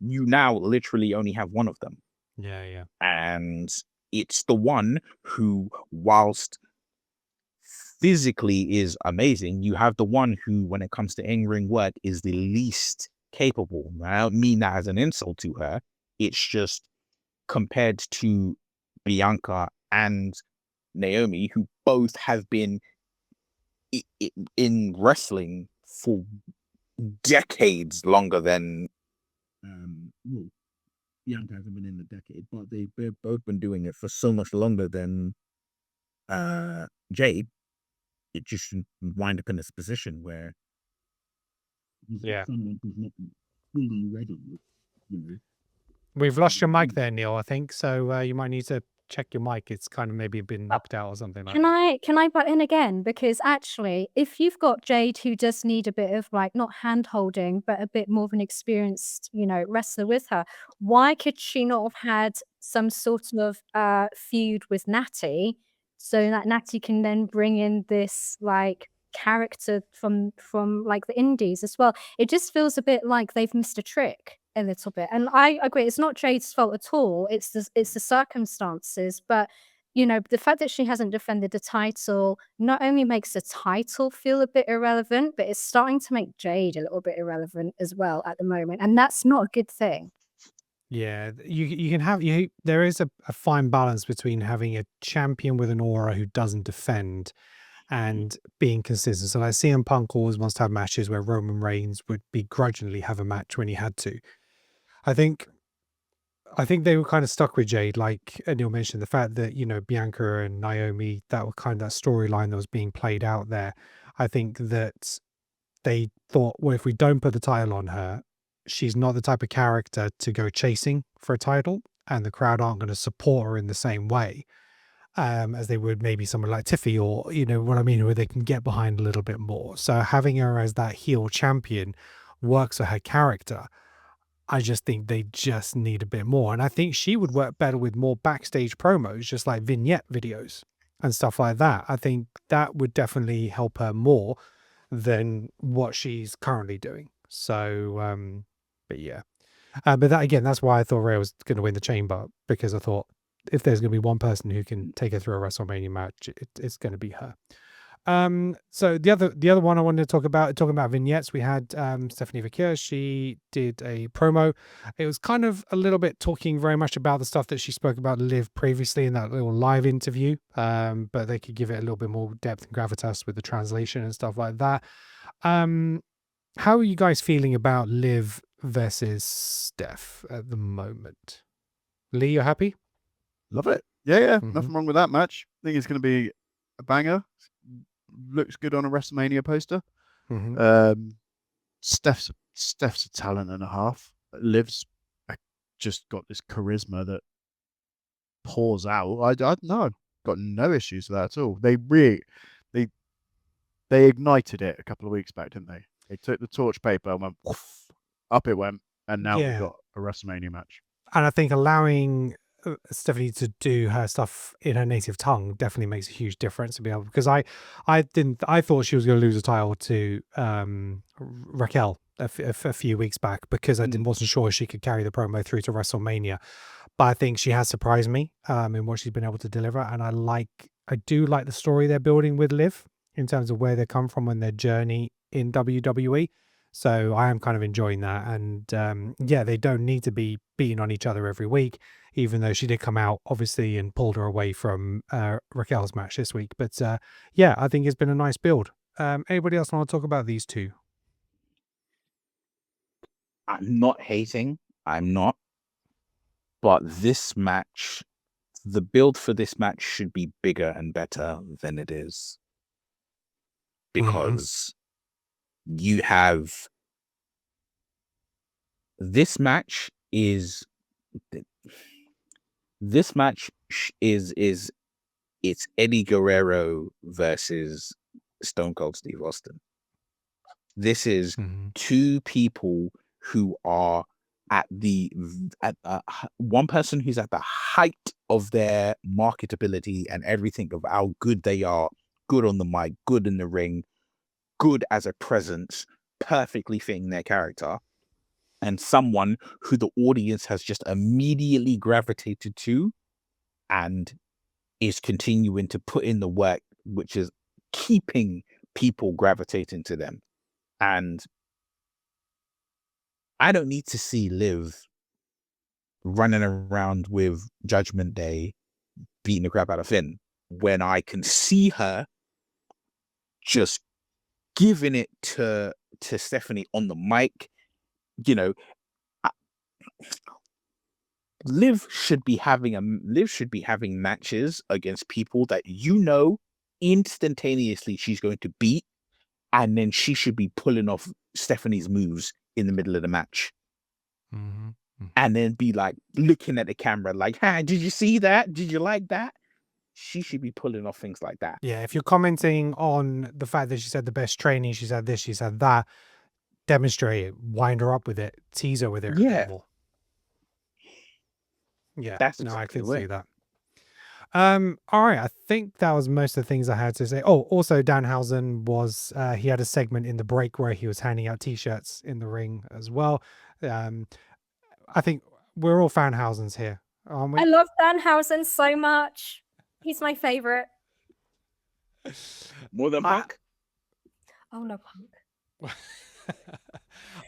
you now literally only have one of them. Yeah. And it's the one who, whilst physically is amazing, you have the one who, when it comes to in-ring work, is the least capable. I don't mean that as an insult to her. It's just compared to Bianca and Naomi, who both have been in wrestling for decades longer than Bianca hasn't been in a decade, but they've both been doing it for so much longer than Jade. It just wind up in this position where Yeah. Someone who's not fully ready, you know. We've lost your mic there, Neil, I think. So you might need to check your mic. It's kind of maybe been knocked out or something like that. Can I butt in again? Because actually, if you've got Jade who does need a bit of like not hand holding, but a bit more of an experienced, wrestler with her, why could she not have had some sort of feud with Natty so that Natty can then bring in this like character from like the indies as well? It just feels a bit like they've missed a trick a little bit. And I agree, it's not Jade's fault at all. It's the circumstances, but the fact that she hasn't defended the title not only makes the title feel a bit irrelevant, but it's starting to make Jade a little bit irrelevant as well at the moment. And that's not a good thing. Yeah, you can have there is a fine balance between having a champion with an aura who doesn't defend and being consistent. So like CM Punk always wants to have matches where Roman Reigns would begrudgingly have a match when he had to. I think they were kind of stuck with Jade, like Neil mentioned, the fact that, Bianca and Naomi, that was kind of that storyline that was being played out there. I think that they thought, well, if we don't put the title on her, she's not the type of character to go chasing for a title, and the crowd aren't going to support her in the same way as they would maybe someone like Tiffy, or, what I mean, where they can get behind a little bit more. So having her as that heel champion works for her character. I just think they just need a bit more. And I think she would work better with more backstage promos, just like vignette videos and stuff like that. I think that would definitely help her more than what she's currently doing. So, but yeah. But that, again, that's why I thought Rhea was going to win the Chamber, because I thought if there's going to be one person who can take her through a WrestleMania match, it's going to be her. So the other one I wanted to talking about vignettes, we had Stephanie Vaquer. She did a promo. It was kind of a little bit talking very much about the stuff that she spoke about Liv previously in that little live interview, but they could give it a little bit more depth and gravitas with the translation and stuff like that. How are you guys feeling about Liv versus Steph at the moment? Lee, you're happy? Love it. Yeah. Mhm. Nothing wrong with that match. I think it's going to be a banger. Looks good on a WrestleMania poster. Mhm. Steph's a talent and a half. Liv's just got this charisma that pours out. I no, I've got no issues with that at all. They ignited it a couple of weeks back, didn't they? They took the torch paper and went woof, up it went, and now we've Yeah. got a WrestleMania match. And I think allowing Stephanie to do her stuff in her native tongue definitely makes a huge difference, to be able, because I thought she was going to lose the title to Raquel a few weeks back, because I wasn't sure she could carry the promo through to WrestleMania. But I think she has surprised me in what she's been able to deliver, and I do like the story they're building with Liv in terms of where they come from and their journey in WWE. So I am kind of enjoying that. And yeah, they don't need to be beating on each other every week, even though she did come out, obviously, and pulled her away from Raquel's match this week. But yeah, I think it's been a nice build. Anybody else want to talk about these two? I'm not hating. I'm not. But this match, the build for this match should be bigger and better than it is. Because you have this match is it's Eddie Guerrero versus Stone Cold Steve Austin. This is two people who are at one person who's at the height of their marketability and everything of how good they are, good on the mic, good in the ring, good as a presence, perfectly fitting their character, and someone who the audience has just immediately gravitated to and is continuing to put in the work, which is keeping people gravitating to them. And I don't need to see Liv running around with Judgment Day beating the crap out of Finn when I can see her just giving it to Stephanie on the mic. Liv should be having matches against people that instantaneously she's going to beat, and then she should be pulling off Stephanie's moves in the middle of the match. Mm-hmm. And then be like looking at the camera like, "Hi, did you see that? Did you like that?" She should be pulling off things like that. Yeah, if you're commenting on the fact that she said the best training, she said this, she said that, demonstrate it, wind her up with it, tease her with it a Yeah. bit more. Yeah, That's no, I exactly can the see way. that. All right, I think that was most of the things I had to say. Oh, also Danhausen was he had a segment in the break where he was handing out t-shirts in the ring as well. I think we're all Fanhausens here, aren't we? I love Danhausen so much. He's my favorite. More than I- Punk? Oh no, Punk.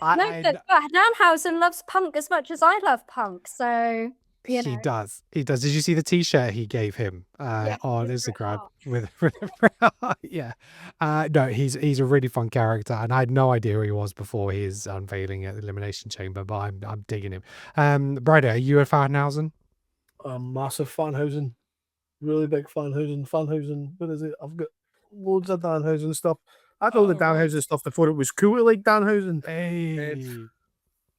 I But Danhausen loves Punk as much as I love Punk, so you he know. does. He does. Did you see the t-shirt he gave him Yeah, on with Bret Instagram Hart. with yeah. No, he's a really fun character, and I had no idea who he was before his unveiling at the Elimination Chamber, but I'm digging him. Bryder, are you a Fanhausen? I'm massive Fanhausen. Really big Fanhausen. Fanhausen, what is it? I've got loads of Danhausen stuff. I know the Danhausen stuff before it was cool to like Danhausen. Hey.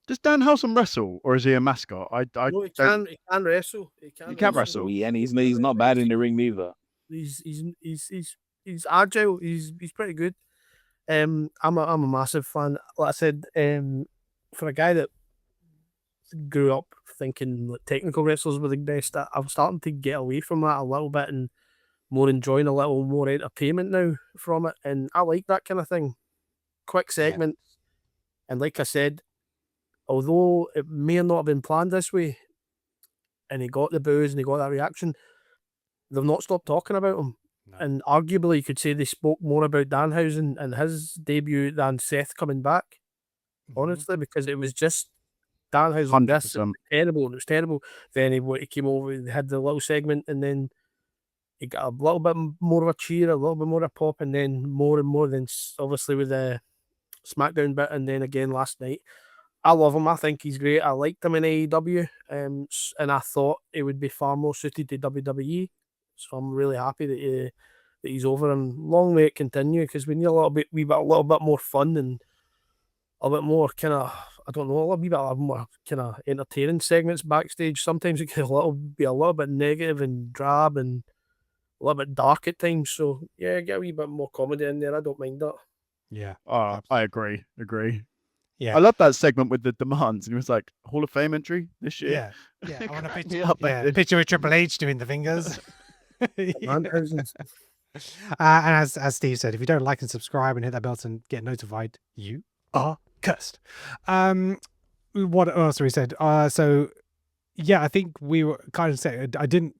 Does Danhausen wrestle, or is he a mascot? I No, he don't. can wrestle. He can't wrestle. And he's not bad in the ring neither. He's agile. He's pretty good. I'm a massive fan. Like I said, for a guy that grew up thinking like technical wrestlers were the best, I'm starting to get away from that a little bit and more enjoying a little more entertainment now from it. And I like that kind of thing. Quick segments. And like I said, although it may not have been planned this way, and he got the boos and he got that reaction, they've not stopped talking about him. No. And arguably, you could say they spoke more about Danhausen and his debut than Seth coming back, honestly, because it was just Danhausen, this, it 100%. was terrible, and it was terrible. Then he came over, he had the little segment, and then he got a little bit more of a cheer, a little bit more of a pop, and then more and more, then obviously with the SmackDown bit, and then again last night. I love him. I think he's great. I liked him in AEW, and I thought he would be far more suited to WWE. So I'm really happy that he's over, and long may it continue, because we need a little bit more fun and a bit more kind of, I don't know, a wee bit more kind of entertaining segments backstage. Sometimes it can be a little bit negative and drab and a little bit dark at times. So yeah, get a wee bit more comedy in there. I don't mind that. Yeah. I agree. Yeah. I love that segment with the demands, and he was like, Hall of Fame entry this year. Yeah. Yeah. I want to Cracked me up, man. picture with Triple H doing the fingers. Danhausen. And as Steve said, if you don't like and subscribe and hit that bell and get notified, you are cursed. What else we said? So yeah, I think we were kind of saying I didn't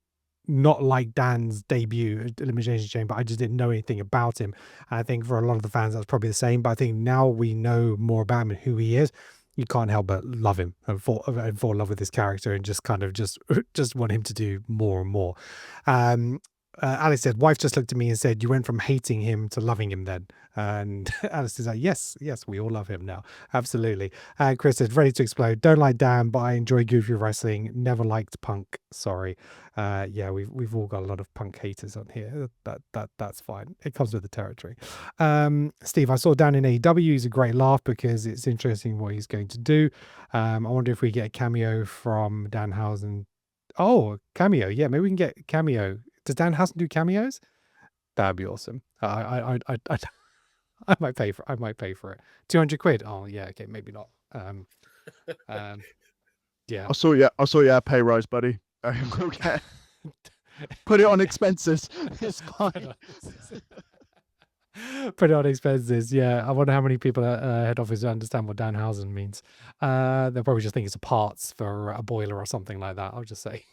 not like Dan's debut at Elimination Chamber. I just didn't know anything about him. And I think for a lot of the fans, that's probably the same. But I think now we know more about him and who he is, you can't help but love him and fall in love with his character and just kind of just want him to do more and more. Alice said, wife just looked at me and said, you went from hating him to loving him then. And Alice is like, yes, we all love him now. Absolutely. Chris said, ready to explode. Don't like Dan, but I enjoy goofy wrestling. Never liked Punk. Sorry. Yeah, we've all got a lot of Punk haters on here. That's fine. It comes with the territory. Steve, I saw Dan in AEW. He's a great laugh because it's interesting what he's going to do. I wonder if we get a cameo from Danhausen. Oh, cameo. Yeah, maybe we can get a cameo. Does Danhausen do cameos? That'd be awesome. I might pay for. I might pay for it. 200 quid. Oh yeah. Okay. Maybe not. Yeah. I saw you pay rise, buddy. Okay. Put it on expenses. It's fine. Put it on expenses. Yeah. I wonder how many people at head office understand what Danhausen means. They'll probably just think it's a parts for a boiler or something like that. I'll just say.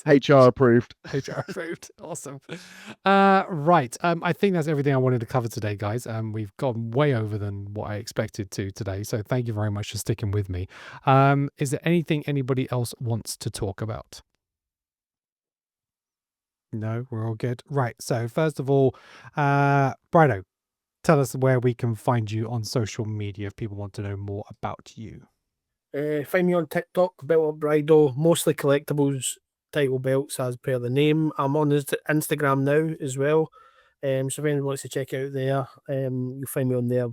HR approved. HR approved. Awesome. Right. I think that's everything I wanted to cover today, guys. We've gone way over than what I expected to today. So thank you very much for sticking with me. Is there anything anybody else wants to talk about? No, we're all good. Right. So first of all, Brido, tell us where we can find you on social media if people want to know more about you. Find me on TikTok, Belt of Brido, mostly collectibles, title belts as per the name. I'm on Instagram now as well. So if anyone wants to check out there, you'll find me on there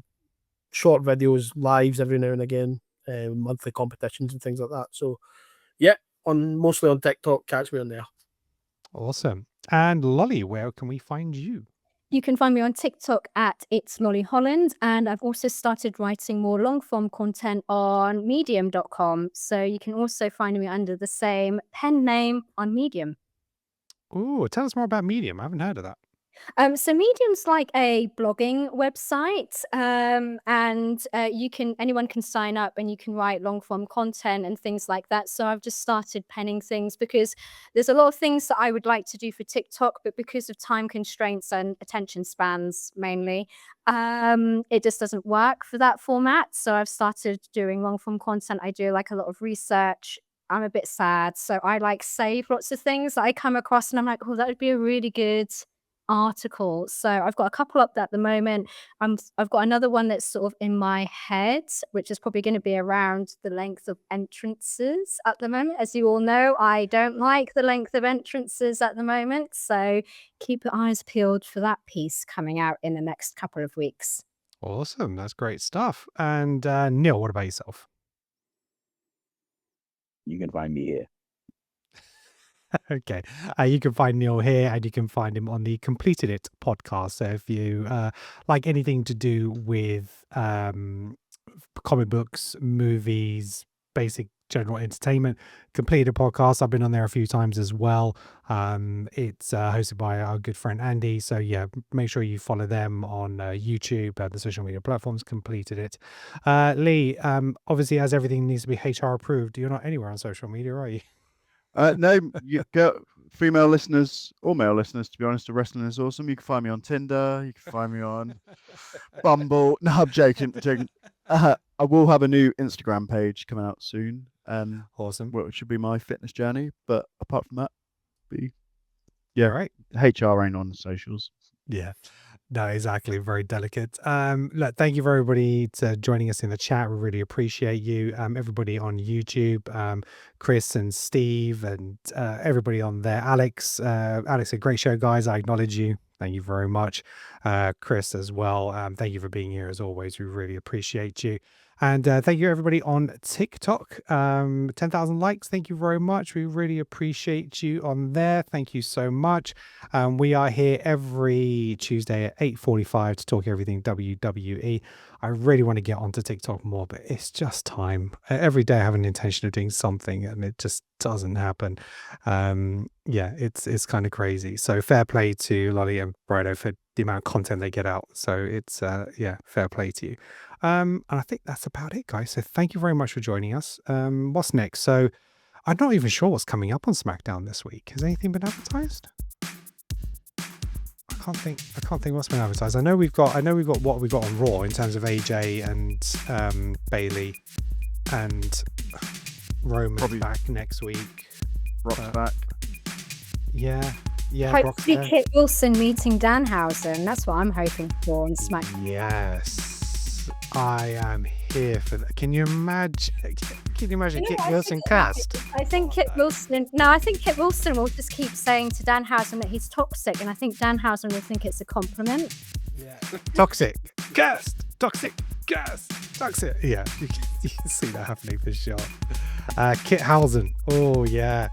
short videos, lives every now and again, monthly competitions and things like that. So yeah, mostly on TikTok. Catch me on there. Awesome. And Lolly, where can we find you? You can find me on TikTok at It's Lolly Holland, and I've also started writing more long form content on medium.com. So you can also find me under the same pen name on Medium. Ooh, tell us more about Medium. I haven't heard of that. So Medium's like a blogging website, and anyone can sign up and you can write long form content and things like that. So I've just started penning things because there's a lot of things that I would like to do for TikTok, but because of time constraints and attention spans mainly, it just doesn't work for that format. So I've started doing long form content. I do like a lot of research. I'm a bit sad, so I like save lots of things that I come across, and I'm like, oh, that would be a really good article. So I've got a couple up at the moment. I've got another one that's sort of in my head, which is probably going to be around the length of entrances at the moment. As you all know, I don't like the length of entrances at the moment. So keep your eyes peeled for that piece coming out in the next couple of weeks. Awesome. That's great stuff. And Neil, what about yourself? You can find me here. Okay. You can find Neil here, and you can find him on the Completed It podcast. So if you like anything to do with comic books, movies, basic general entertainment, Completed It podcast, I've been on there a few times as well. It's hosted by our good friend Andy. So yeah, make sure you follow them on YouTube, the social media platforms, Completed It. Lee, obviously, as everything needs to be HR approved, you're not anywhere on social media, are you? No, you go female listeners or male listeners, to be honest, to Wrestling is Awesome. You can find me on Tinder. You can find me on Bumble. No, I'm joking. I will have a new Instagram page coming out soon. Awesome. Well, it should be my fitness journey. But apart from that, Right. HR ain't on the socials. Yeah. No, exactly. Very delicate. Look, thank you for everybody to joining us in the chat. We really appreciate you. Everybody on YouTube, Chris and Steve and everybody on there. Alex, a great show, guys. I acknowledge you. Thank you very much. Chris as well. Thank you for being here as always. We really appreciate you. And thank you everybody on TikTok. 10,000 likes. Thank you very much. We really appreciate you on there. Thank you so much. We are here every Tuesday at 8:45 to talk everything WWE. I really want to get onto TikTok more, but it's just time. Every day I have an intention of doing something and it just doesn't happen. Yeah, it's kind of crazy. So fair play to Lolly and Brido for the amount of content they get out. So it's yeah, fair play to you. And I think that's about it, guys. So thank you very much for joining us. What's next? So I'm not even sure what's coming up on SmackDown this week. Has anything been advertised? I can't think what's been advertised. I know we've got what we've got on Raw in terms of AJ and Bailey and Roman Probably back next week. Brock's back. Yeah. Brock's Hopefully there. Kit Wilson meeting Danhausen. That's what I'm hoping for on SmackDown. Yes, I am here for that. Can you imagine? Kit Wilson cast? I think Kit Wilson. No, I think Kit Wilson will just keep saying to Danhausen that he's toxic, and I think Danhausen will think it's a compliment. Yeah. Toxic cast. Toxic cast. Toxic. Yeah, you can see that happening for sure. Kit Housen. Oh yeah.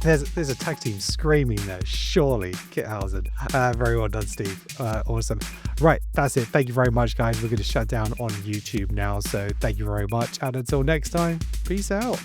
There's a tag team screaming there. Surely, Kit Housen. Very well done, Steve. Awesome. Right, that's it. Thank you very much, guys. We're going to shut down on YouTube now. So thank you very much. And until next time, peace out.